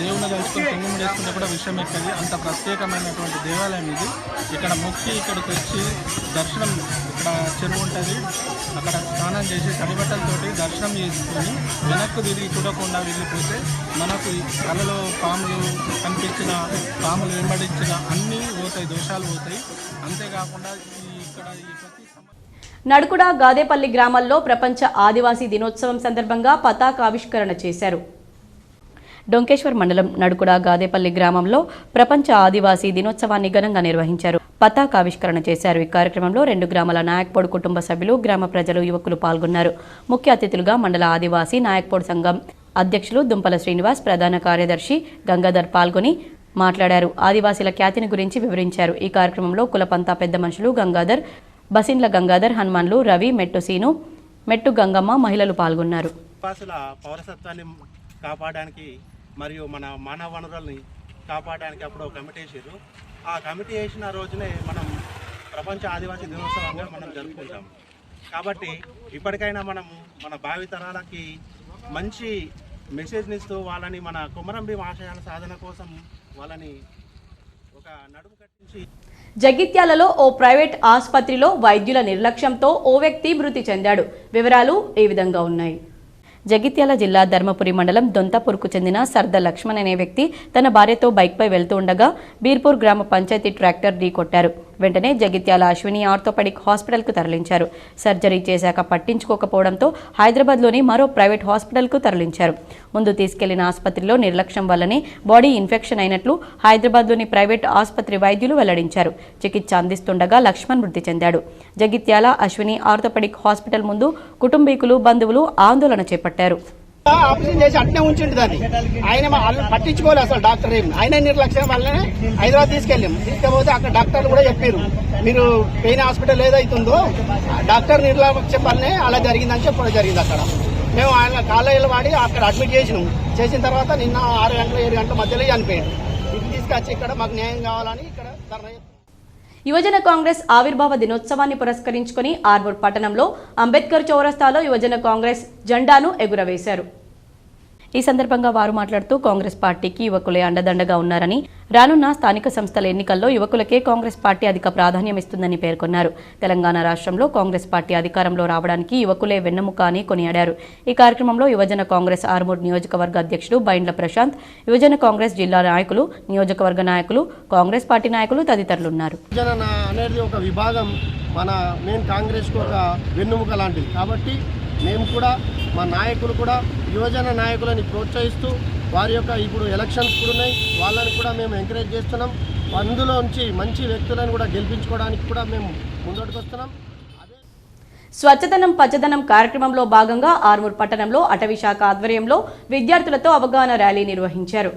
దేవుని తలుచుకొని కొంగుముడి వేసుకుంటే కూడా విషయం ఎక్కది. అంత ప్రత్యేకమైనటువంటి దేవాలయం ఇది. ఇక్కడ మొక్కి ఇక్కడికి వచ్చి దర్శనం, ఇక్కడ చెరువు ఉంటుంది, అక్కడ స్నానం చేసి తడిబట్టలతోటి దర్శనం చేసుకొని వెనక్కు తిరిగి చూడకుండా వెళ్ళిపోతే మనకు కళలో పాములు కనిపించిన, పాములు వెంబడించిన అన్నీ పోతాయి, దోషాలు పోతాయి. అంతేకాకుండా ఇక్కడ ఈ ప్రతి నడుకుడ, గాదేపల్లి గ్రామాల్లో ప్రపంచ ఆదివాసీ దినోత్సవం సందర్భంగా పతాకావిష్కరణ చేశారు. డొంకేశ్వర్ మండలం నడుకుడ, గాదేపల్లి గ్రామంలో ప్రపంచ ఆదివాసీ దినోత్సవాన్ని ఘనంగా నిర్వహించారు. పతాకావిష్కరణ చేశారు. ఈ కార్యక్రమంలో 2 గ్రామాల నాయక్పోడు కుటుంబ సభ్యులు, గ్రామ ప్రజలు, యువకులు పాల్గొన్నారు. ముఖ్య అతిథులుగా మండల ఆదివాసీ నాయక్పోడు సంఘం అధ్యక్షులు దుంపల శ్రీనివాస్, ప్రధాన కార్యదర్శి గంగాధర్ పాల్గొని మాట్లాడారు. ఆదివాసీల ఖ్యాతిని గురించి వివరించారు. ఈ కార్యక్రమంలో కులపంతా పెద్ద మనుషులు గంగాధర్, బసిన్ల గంగాధర్, హనుమాన్లు, రవి, మెట్టు సీను, మెట్టు గంగమ్మ, మహిళలు పాల్గొన్నారు. ఆదివాసుల పౌరసత్వాన్ని కాపాడడానికి మరియు మన మానవ వనరులని కాపాడడానికి అప్పుడు ఒక కమిటీ వేసారు. ఆ కమిటీ వేసిన రోజునే మనం ప్రపంచ ఆదివాసీ దినోత్సవంగా మనం జరుపుకుంటాం. కాబట్టి ఇప్పటికైనా మనం మన భావితరాలకి మంచి మెసేజ్ని ఇస్తూ వాళ్ళని మన కొమరం భీం ఆశయాల సాధన కోసం వాళ్ళని ఒక నడుము కట్టించి. జగిత్యాలలో ఓ ప్రైవేట్ ఆసుపత్రిలో వైద్యుల నిర్లక్ష్యంతో ఓ వ్యక్తి మృతి చెందాడు. వివరాలు ఈ విధంగా ఉన్నాయి. జగిత్యాల జిల్లా ధర్మపురి మండలం దొంతపూర్కు చెందిన సర్ద లక్ష్మణ్ అనే వ్యక్తి తన భార్యతో బైక్పై వెళ్తూ ఉండగా బీర్పూర్ గ్రామ పంచాయతీ ట్రాక్టర్ ఢీకొట్టారు. వెంటనే జగిత్యాల అశ్విని ఆర్థోపెడిక్ హాస్పిటల్కు తరలించారు. సర్జరీ చేశాక పట్టించుకోకపోవడంతో హైదరాబాద్లోని మరో ప్రైవేట్ హాస్పిటల్కు తరలించారు. ముందు తీసుకెళ్లిన ఆసుపత్రిలో నిర్లక్ష్యం వల్లనే బాడీ ఇన్ఫెక్షన్ అయినట్లు హైదరాబాద్లోని ప్రైవేట్ ఆసుపత్రి వైద్యులు వెల్లడించారు. చికిత్స అందిస్తుండగా లక్ష్మణ్ మృతి చెందాడు. జగిత్యాల అశ్విని ఆర్థోపెడిక్ హాస్పిటల్ ముందు కుటుంబీకులు, బంధువులు ఆందోళన చేపట్టారు. ఆపరేషన్ చేసి అట్నే ఉంచిండు దాన్ని. ఆయన పట్టించుకోలేదు అసలు డాక్టర్ ఏమి. ఆయన నిర్లక్ష్యం వల్లనే హైదరాబాద్ తీసుకెళ్తే అక్కడ డాక్టర్లు కూడా చెప్పారు, మీరు పెయిన్ హాస్పిటల్ ఏదైతుందో డాక్టర్ నిర్లక్ష్యం వల్లనే అలా జరిగిందని చెప్పడం జరిగింది. అక్కడ మేము ఆయన కాలేజీలో వాడి అక్కడ అడ్మిట్ చేసిన తర్వాత నిన్న 6 గంటల 7 గంటల మధ్యలో చనిపోయాడు. ఇది తీసుకొచ్చి ఇక్కడ మాకు న్యాయం కావాలని ఇక్కడ ధర్నా. యువజన కాంగ్రెస్ ఆవిర్భావ దినోత్సవాన్ని పురస్కరించుకుని ఆర్మూర్ పట్టణంలో అంబేద్కర్ చౌరస్తాలో యువజన కాంగ్రెస్ జెండాను ఎగురవేశారు. ఈ సందర్భంగా వారు మాట్లాడుతూ కాంగ్రెస్ పార్టీకి యువకులే అండదండగా ఉన్నారని, రానున్న స్థానిక సంస్థల ఎన్నికల్లో యువకులకే కాంగ్రెస్ పార్టీ అధిక ప్రాధాన్యం ఇస్తుందని పేర్కొన్నారు. తెలంగాణ రాష్ట్రంలో కాంగ్రెస్ పార్టీ అధికారంలో రావడానికి యువకులే వెన్నెముక అని కొనియాడారు. ఈ కార్యక్రమంలో యువజన కాంగ్రెస్ ఆర్మూర్ నియోజకవర్గ అధ్యక్షుడు బైండ్ల ప్రశాంత్, యువజన కాంగ్రెస్ జిల్లా నాయకులు, నియోజకవర్గ నాయకులు, కాంగ్రెస్ పార్టీ నాయకులు తదితరులున్నారు. అనేది ఒక విభాగం మన మెయిన్ కాంగ్రెస్కు ఒక వెన్నెముక లాంటిది. కాబట్టి మేము కూడా మా నాయకులు కూడా యువజన నాయకులని ప్రోత్సహిస్తూ వారి యొక్క ఇప్పుడు ఎలక్షన్స్ కూడా ఉన్నాయి, వాళ్ళని కూడా మేము ఎంకరేజ్ చేస్తున్నాం. అందులోంచి మంచి వ్యక్తులను కూడా గెలిపించుకోవడానికి కూడా మేము ముందడుకు వస్తున్నాం. స్వచ్ఛదనం పచ్చదనం కార్యక్రమంలో భాగంగా ఆర్మూర్ పట్టణంలో అటవీ శాఖ ఆధ్వర్యంలో విద్యార్థులతో అవగాహన ర్యాలీ నిర్వహించారు.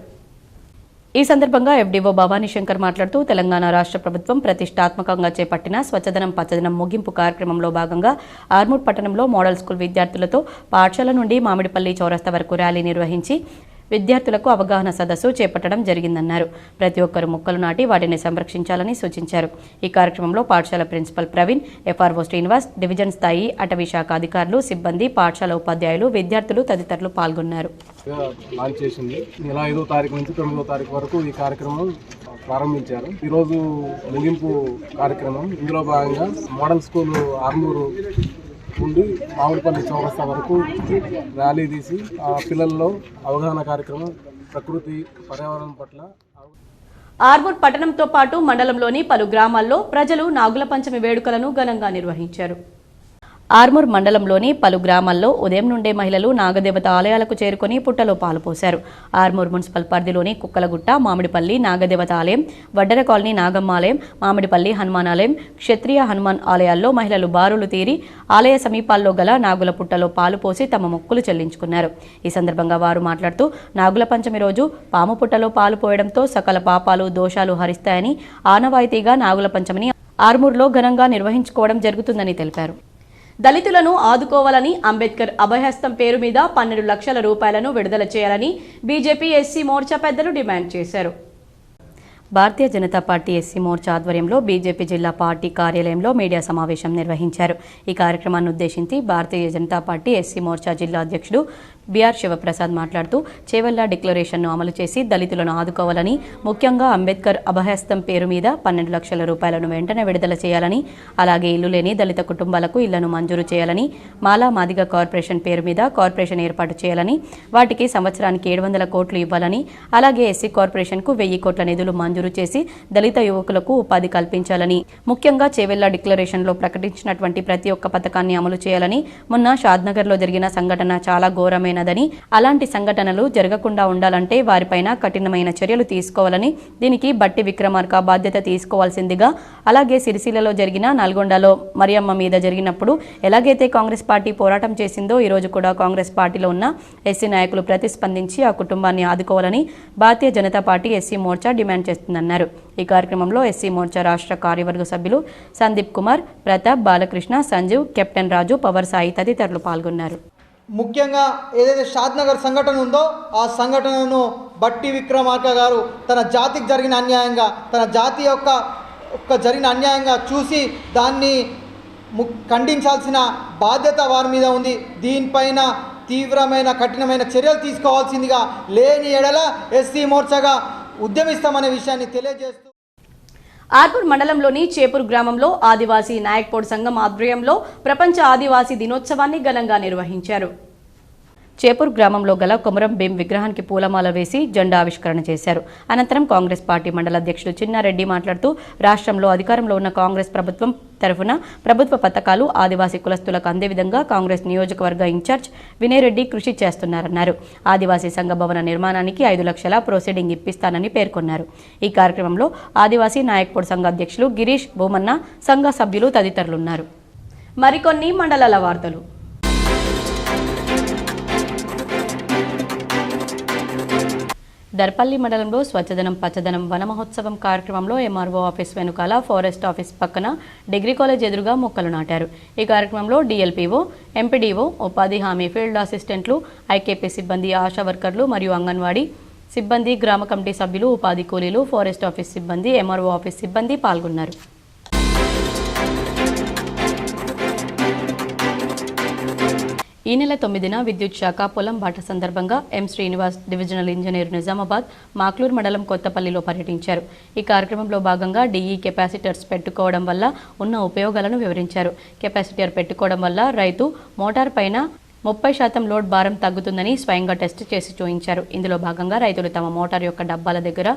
ఈ సందర్భంగా ఎఫ్డీఓ భవానీ శంకర్ మాట్లాడుతూ తెలంగాణ రాష్ట్ర ప్రభుత్వం ప్రతిష్టాత్మకంగా చేపట్టిన స్వచ్ఛదనం పచ్చదనం ముగింపు కార్యక్రమంలో భాగంగా ఆర్మూర్ పట్టణంలో మోడల్ స్కూల్ విద్యార్థులతో పాఠశాల నుండి మామిడిపల్లి చౌరస్తా వరకు ర్యాలీ నిర్వహించి విద్యార్థులకు అవగాహన సదస్సు చేపట్టడం జరిగిందన్నారు. ప్రతి ఒక్కరు మొక్కలు నాటి వాటిని సంరక్షించాలని సూచించారు. ఈ కార్యక్రమంలో పాఠశాల principal Praveen, FRO Srinivas, division స్థాయి అటవీ శాఖ అధికారులు, సిబ్బంది, పాఠశాల ఉపాధ్యాయులు, విద్యార్థులు తదితరులు పాల్గొన్నారు. లాంచ్ చేసింది. నెల 5వ తారీఖు నుంచి 9వ తారీఖు వరకు ఈ కార్యక్రమం ప్రారంభించారు. ఈరోజు ముగింపు కార్యక్రమం. ఇందులో భాగంగా మోడల్ స్కూల్ ఆర్మూరు నుండి మామిడిపల్లి చౌరస్తా వరకు ర్యాలీ తీసి ఆ పిల్లల్లో అవగాహన కార్యక్రమం, ప్రకృతి పర్యావరణం పట్ల. ఆర్మూర్ పట్టణంతో పాటు మండలంలోని పలు గ్రామాల్లో ప్రజలు నాగుల పంచమి వేడుకలను ఘనంగా నిర్వహించారు. ఆర్మూర్ మండలంలోని పలు గ్రామాల్లో ఉదయం నుండే మహిళలు నాగదేవత ఆలయాలకు చేరుకుని పుట్టలో పాలు పోశారు. ఆర్మూర్ మున్సిపల్ పరిధిలోని కుక్కలగుట్ట, మామిడిపల్లి నాగదేవత ఆలయం, వడ్డర కాలనీ నాగమ్మ ఆలయం, మామిడిపల్లి హనుమాన్ ఆలయం, క్షత్రియ హనుమాన్ ఆలయాల్లో మహిళలు బారులు తీరి ఆలయ సమీపాల్లో గల నాగుల పుట్టలో పాలు పోసి తమ మొక్కులు చెల్లించుకున్నారు. ఈ సందర్భంగా వారు మాట్లాడుతూ నాగుల పంచమి రోజు పాము పుట్టలో పాలు పోయడంతో సకల పాపాలు, దోషాలు హరిస్తాయని, ఆనవాయితీగా నాగుల పంచమిని ఆర్మూర్లో ఘనంగా నిర్వహించుకోవడం జరుగుతుందని తెలిపారు. దళితులను ఆదుకోవాలని అంబేద్కర్ అభయహస్తం పేరు మీద 12 లక్షల రూపాయలను విడుదల చేయాలని బీజేపీ ఎస్సీ మోర్చా పెద్దలు డిమాండ్ చేశారు. భారతీయ జనతా పార్టీ ఎస్సీ మోర్చా ఆధ్వర్యంలో బీజేపీ జిల్లా పార్టీ కార్యాలయంలో మీడియా సమావేశం నిర్వహించారు. ఈ కార్యక్రమాన్ని ఉద్దేశించి భారతీయ జనతా పార్టీ ఎస్సీ మోర్చా జిల్లా అధ్యక్షుడు బిఆర్ శివప్రసాద్ మాట్లాడుతూ చేవెళ్ల డిక్లరేషన్ను అమలు చేసి దళితులను ఆదుకోవాలని, ముఖ్యంగా అంబేద్కర్ అభయహస్తం పేరు మీద 12 లక్షల రూపాయలను వెంటనే విడుదల చేయాలని, అలాగే ఇల్లు లేని దళిత కుటుంబాలకు ఇళ్లను మంజూరు చేయాలని, మాలా మాదిగ కార్పొరేషన్ పేరు మీద కార్పొరేషన్ ఏర్పాటు చేయాలని, వాటికి సంవత్సరానికి 700 కోట్లు ఇవ్వాలని, అలాగే ఎస్సీ కార్పొరేషన్కు 1000 కోట్ల నిధులు మంజూరు చేసి దళిత యువకులకు ఉపాధి కల్పించాలని, ముఖ్యంగా చేవెళ్ల డిక్లరేషన్లో ప్రకటించినటువంటి ప్రతి ఒక్క పథకాన్ని అమలు చేయాలని, మొన్న షాద్నగర్లో జరిగిన సంఘటన చాలా ఘోరమైనదని, అలాంటి సంఘటనలు జరగకుండా ఉండాలంటే వారిపైన కఠినమైన చర్యలు తీసుకోవాలని, దీనికి బట్టి విక్రమార్క బాధ్యత తీసుకోవాల్సిందిగా, అలాగే సిరిసిల్లలో జరిగిన, నల్గొండలో మరియమ్మ మీద జరిగినప్పుడు ఎలాగైతే కాంగ్రెస్ పార్టీ పోరాటం చేసిందో ఈరోజు కూడా కాంగ్రెస్ పార్టీలో ఉన్న ఎస్సీ నాయకులు ప్రతిస్పందించి ఆ కుటుంబాన్ని ఆదుకోవాలని Bharatiya Janata party SC Morcha demand చేస్తుందన్నారు. ఈ కార్యక్రమంలో ఎస్సీ మోర్చా రాష్ట్ర కార్యవర్గ సభ్యులు సందీప్ కుమార్, ప్రతాప్, బాలకృష్ణ, సంజీవ్, కెప్టెన్ రాజు, పవర్ సాయి తదితరులు పాల్గొన్నారు. ముఖ్యంగా ఏదైతే షాద్నగర్ సంఘటన ఉందో ఆ సంఘటనను బట్టి విక్రమార్క గారు తన జాతికి జరిగిన అన్యాయంగా, తన జాతి యొక్క జరిగిన అన్యాయంగా చూసి దాన్ని ఖండించాల్సిన బాధ్యత వారి మీద ఉంది. దీనిపైన తీవ్రమైన కఠినమైన చర్యలు తీసుకోవాల్సిందిగా, లేని ఎడల ఎస్సీ మోర్చాగా ఉద్యమిస్తామనే విషయాన్ని తెలియజేస్తూ ఆర్మూర్ మండలంలోని చేపూర్ గ్రామంలో ఆదివాసీ నాయక్పోడ్ సంఘం ఆధ్వర్యంలో ప్రపంచ ఆదివాసీ దినోత్సవాన్ని ఘనంగా నిర్వహించారు. చేపూర్ గ్రామంలో గల కొమరం భీం విగ్రహానికి పూలమాల వేసి జెండా ఆవిష్కరణ చేశారు. అనంతరం కాంగ్రెస్ పార్టీ మండల అధ్యక్షుడు చిన్నారెడ్డి మాట్లాడుతూ రాష్ట్రంలో అధికారంలో ఉన్న కాంగ్రెస్ ప్రభుత్వం తరఫున ప్రభుత్వ పథకాలు ఆదివాసీ కులస్తులకు అందే విధంగా కాంగ్రెస్ నియోజకవర్గ ఇన్ఛార్జ్ వినయరెడ్డి కృషి చేస్తున్నారన్నారు. ఆదివాసీ సంఘ భవన నిర్మాణానికి 5 లక్షల ప్రొసీడింగ్ ఇప్పిస్తానని పేర్కొన్నారు. ఈ కార్యక్రమంలో ఆదివాసీ నాయక్పూర్ సంఘ అధ్యక్షులు గిరీష్ భూమన్న, సంఘ సభ్యులు తదితరులున్నారు. మరికొన్ని మండలాల వార్తలు. దర్పల్లి మండలంలో స్వచ్ఛదనం పచ్చదనం వన మహోత్సవం కార్యక్రమంలో ఎంఆర్ఓ ఆఫీస్ వెనుకాల ఫారెస్ట్ ఆఫీస్ పక్కన డిగ్రీ కాలేజ్ ఎదురుగా మొక్కలు నాటారు. ఈ కార్యక్రమంలో డిఎల్పిఓ, ఎంపీడీఓ, ఉపాధి హామీ ఫీల్డ్ అసిస్టెంట్లు, ఐకేపీ సిబ్బంది, ఆశా వర్కర్లు మరియు అంగన్వాడీ సిబ్బంది, గ్రామ కమిటీ సభ్యులు, ఉపాధి కూలీలు, ఫారెస్ట్ ఆఫీస్ సిబ్బంది, ఎంఆర్ఓ ఆఫీస్ సిబ్బంది పాల్గొన్నారు. ఈ నెల 9న విద్యుత్ శాఖ పొలం బాట సందర్భంగా ఎం శ్రీనివాస్ డివిజనల్ ఇంజనీర్ నిజామాబాద్ మాక్లూర్ మండలం కొత్తపల్లిలో పర్యటించారు. ఈ కార్యక్రమంలో భాగంగా డీఈ కెపాసిటర్స్ పెట్టుకోవడం వల్ల ఉన్న ఉపయోగాలను వివరించారు. కెపాసిటర్ పెట్టుకోవడం వల్ల రైతు మోటార్ పైన 30% లోడ్ భారం తగ్గుతుందని స్వయంగా టెస్ట్ చేసి చూపించారు. ఇందులో భాగంగా రైతులు తమ మోటార్ యొక్క డబ్బాల దగ్గర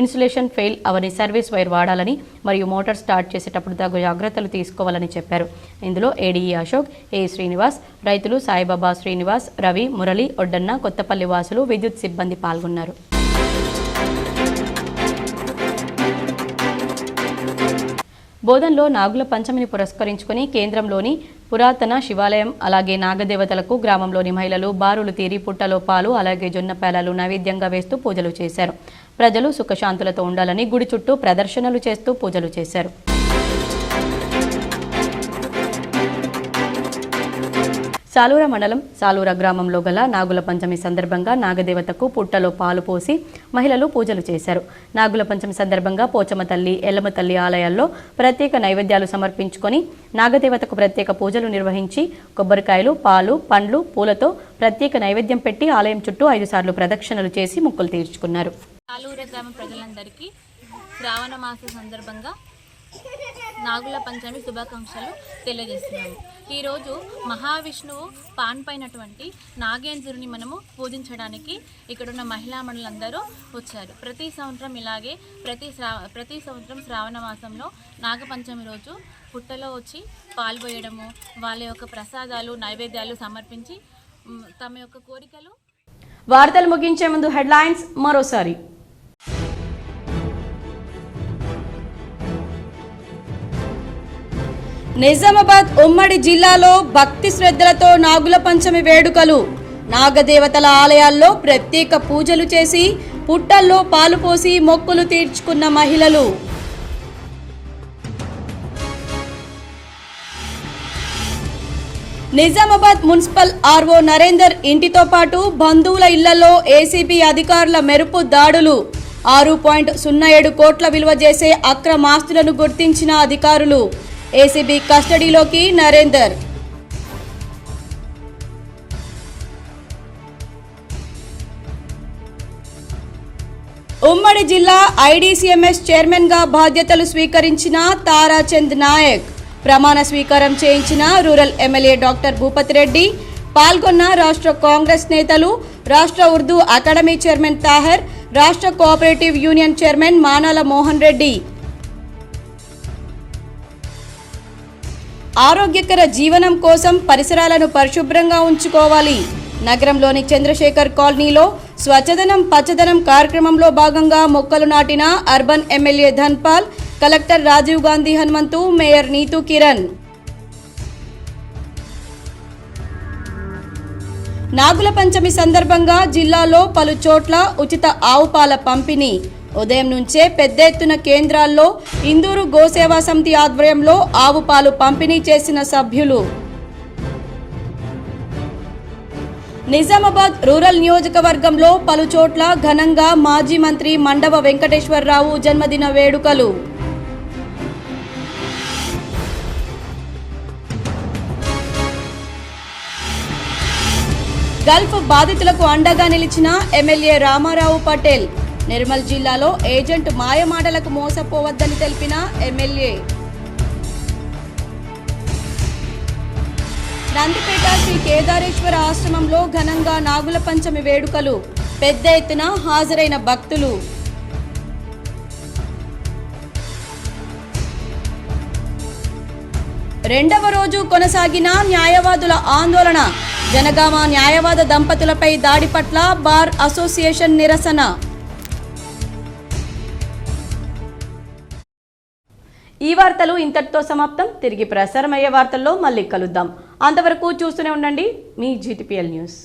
ఇన్సులేషన్ ఫెయిల్ అవని సర్వీస్ వైర్ వాడాలని మరియు మోటార్ స్టార్ట్ చేసేటప్పుడు తగు జాగ్రత్తలు తీసుకోవాలని చెప్పారు. ఇందులో ఏడీఈ అశోక్, ఏ శ్రీనివాస్, రైతులు సాయిబాబా, శ్రీనివాస్, రవి, మురళి, ఒడ్డన్న, కొత్తపల్లి వాసులు, విద్యుత్ సిబ్బంది పాల్గొన్నారు. బోధన్లో నాగుల పంచమిని పురస్కరించుకుని కేంద్రంలోని పురాతన శివాలయం అలాగే నాగదేవతలకు గ్రామంలోని మహిళలు బారులు తీరి పుట్టలో పాలు అలాగే జొన్న పేలాలు నైవేద్యంగా వేస్తూ పూజలు చేశారు. ప్రజలు సుఖశాంతులతో ఉండాలని గుడి చుట్టూ ప్రదర్శనలు చేస్తూ పూజలు చేశారు. సాలూర మండలం సాలూర గ్రామంలో గల నాగుల పంచమి సందర్భంగా నాగదేవతకు పుట్టలో పాలు పోసి మహిళలు పూజలు చేశారు. నాగుల పంచమి సందర్భంగా పోచమ్మ తల్లి, ఎల్లమ్మ తల్లి ఆలయాల్లో ప్రత్యేక నైవేద్యాలు సమర్పించుకొని నాగదేవతకు ప్రత్యేక పూజలు నిర్వహించి కొబ్బరికాయలు, పాలు, పండ్లు, పూలతో ప్రత్యేక నైవేద్యం పెట్టి ఆలయం చుట్టూ 5 సార్లు ప్రదక్షిణలు చేసి మొక్కులు తీర్చుకున్నారు. సాలూర గ్రామ ప్రజలందరికీ శ్రావణ మాస సందర్భంగా నాగుల పంచమి శుభాకాంక్షలు తెలియజేస్తున్నాము. ఈరోజు మహావిష్ణువు పాన్పైనటువంటి నాగేంద్రుని మనము పూజించడానికి ఇక్కడున్న మహిళా మండలందరూ వచ్చారు. ప్రతి సంవత్సరం ఇలాగే ప్రతి సంవత్సరం శ్రావణ మాసంలో నాగపంచమి రోజు పుట్టలో వచ్చి పాల్పోయడము, వాళ్ళ యొక్క ప్రసాదాలు, నైవేద్యాలు సమర్పించి తమ యొక్క కోరికలు. వార్తలు ముగించే ముందు హెడ్లైన్స్ మరోసారి. నిజామాబాద్ ఉమ్మడి జిల్లాలో భక్తి శ్రద్ధలతో నాగుల పంచమి వేడుకలు. నాగదేవతల ఆలయాల్లో ప్రత్యేక పూజలు చేసి పుట్టల్లో పాలు పోసి మొక్కులు తీర్చుకున్న మహిళలు. నిజామాబాద్ మున్సిపల్ ఆర్ఓ నరేందర్ ఇంటితో పాటు బంధువుల ఇళ్లలో ఏసీబీ అధికారుల మెరుపు దాడులు. 6.07 కోట్ల విలువ చేసే అక్రమాస్తులను గుర్తించిన అధికారులు. ఏసీబీ కస్టడీలోకి నరేందర్. ఉమ్మడి జిల్లా ఐడీసీఎంఎస్ చైర్మన్ గా బాధ్యతలు స్వీకరించిన తారాచంద్ నాయక్. ప్రమాణ స్వీకారం చేయించిన rural MLA doctor Bhupathi Reddy. పాల్గొన్న రాష్ట్ర కాంగ్రెస్ నేతలు, రాష్ట్ర ఉర్దూ అకాడమీ చైర్మన్ తాహర్, రాష్ట్ర cooperative union chairman Manala Mohan Reddy. ఆరోగ్యకర జీవనం కోసం పరిసరాలను పరిశుభ్రంగా ఉంచుకోవాలి. నగరంలోని చంద్రశేఖర్ కాలనీలో స్వచ్ఛదనం పచ్చదనం కార్యక్రమంలో భాగంగా మొక్కలు నాటిన urban MLA Dhanpal, collector Rajiv Gandhi Hanumanthu, mayor Neetu Kiran. Nagula Panchami సందర్భంగా జిల్లాలో పలు చోట్ల ఉచిత ఆవు పాల పంపిణీ. ఉదయం నుంచే పెద్ద ఎత్తున కేంద్రాల్లో ఇందూరు గోసేవా సమితి ఆధ్వర్యంలో ఆవు పాలు పంపిణీ చేసిన సభ్యులు. నిజామాబాద్ రూరల్ నియోజకవర్గంలో పలు చోట్ల ఘనంగా మాజీ మంత్రి మండవ వెంకటేశ్వరరావు జన్మదిన వేడుకలు. గల్ఫ్ బాధితులకు అండగా నిలిచిన ఎమ్మెల్యే రామారావు పటేల్. నిర్మల్ జిల్లాలో ఏజెంట్ మాయమాటలకు మోసపోవద్దని తెలిపిన ఎమ్మెల్యే. నందిపేట శ్రీ కేదారేశ్వర ఆశ్రమంలో ఘనంగా నాగుల పంచమి వేడుకలు. పెద్ద ఎత్తున హాజరైన భక్తులు. రెండవ రోజు కొనసాగిన న్యాయవాదుల ఆందోళన. జనగామ న్యాయవాద దంపతులపై దాడి పట్ల బార్ అసోసియేషన్ నిరసన. ఈ వార్తలు ఇంతటితో సమాప్తం. తిరిగి ప్రసారమయ్యే వార్తల్లో మళ్ళీ కలుద్దాం. అంతవరకు చూస్తూనే ఉండండి మీ GTPL న్యూస్.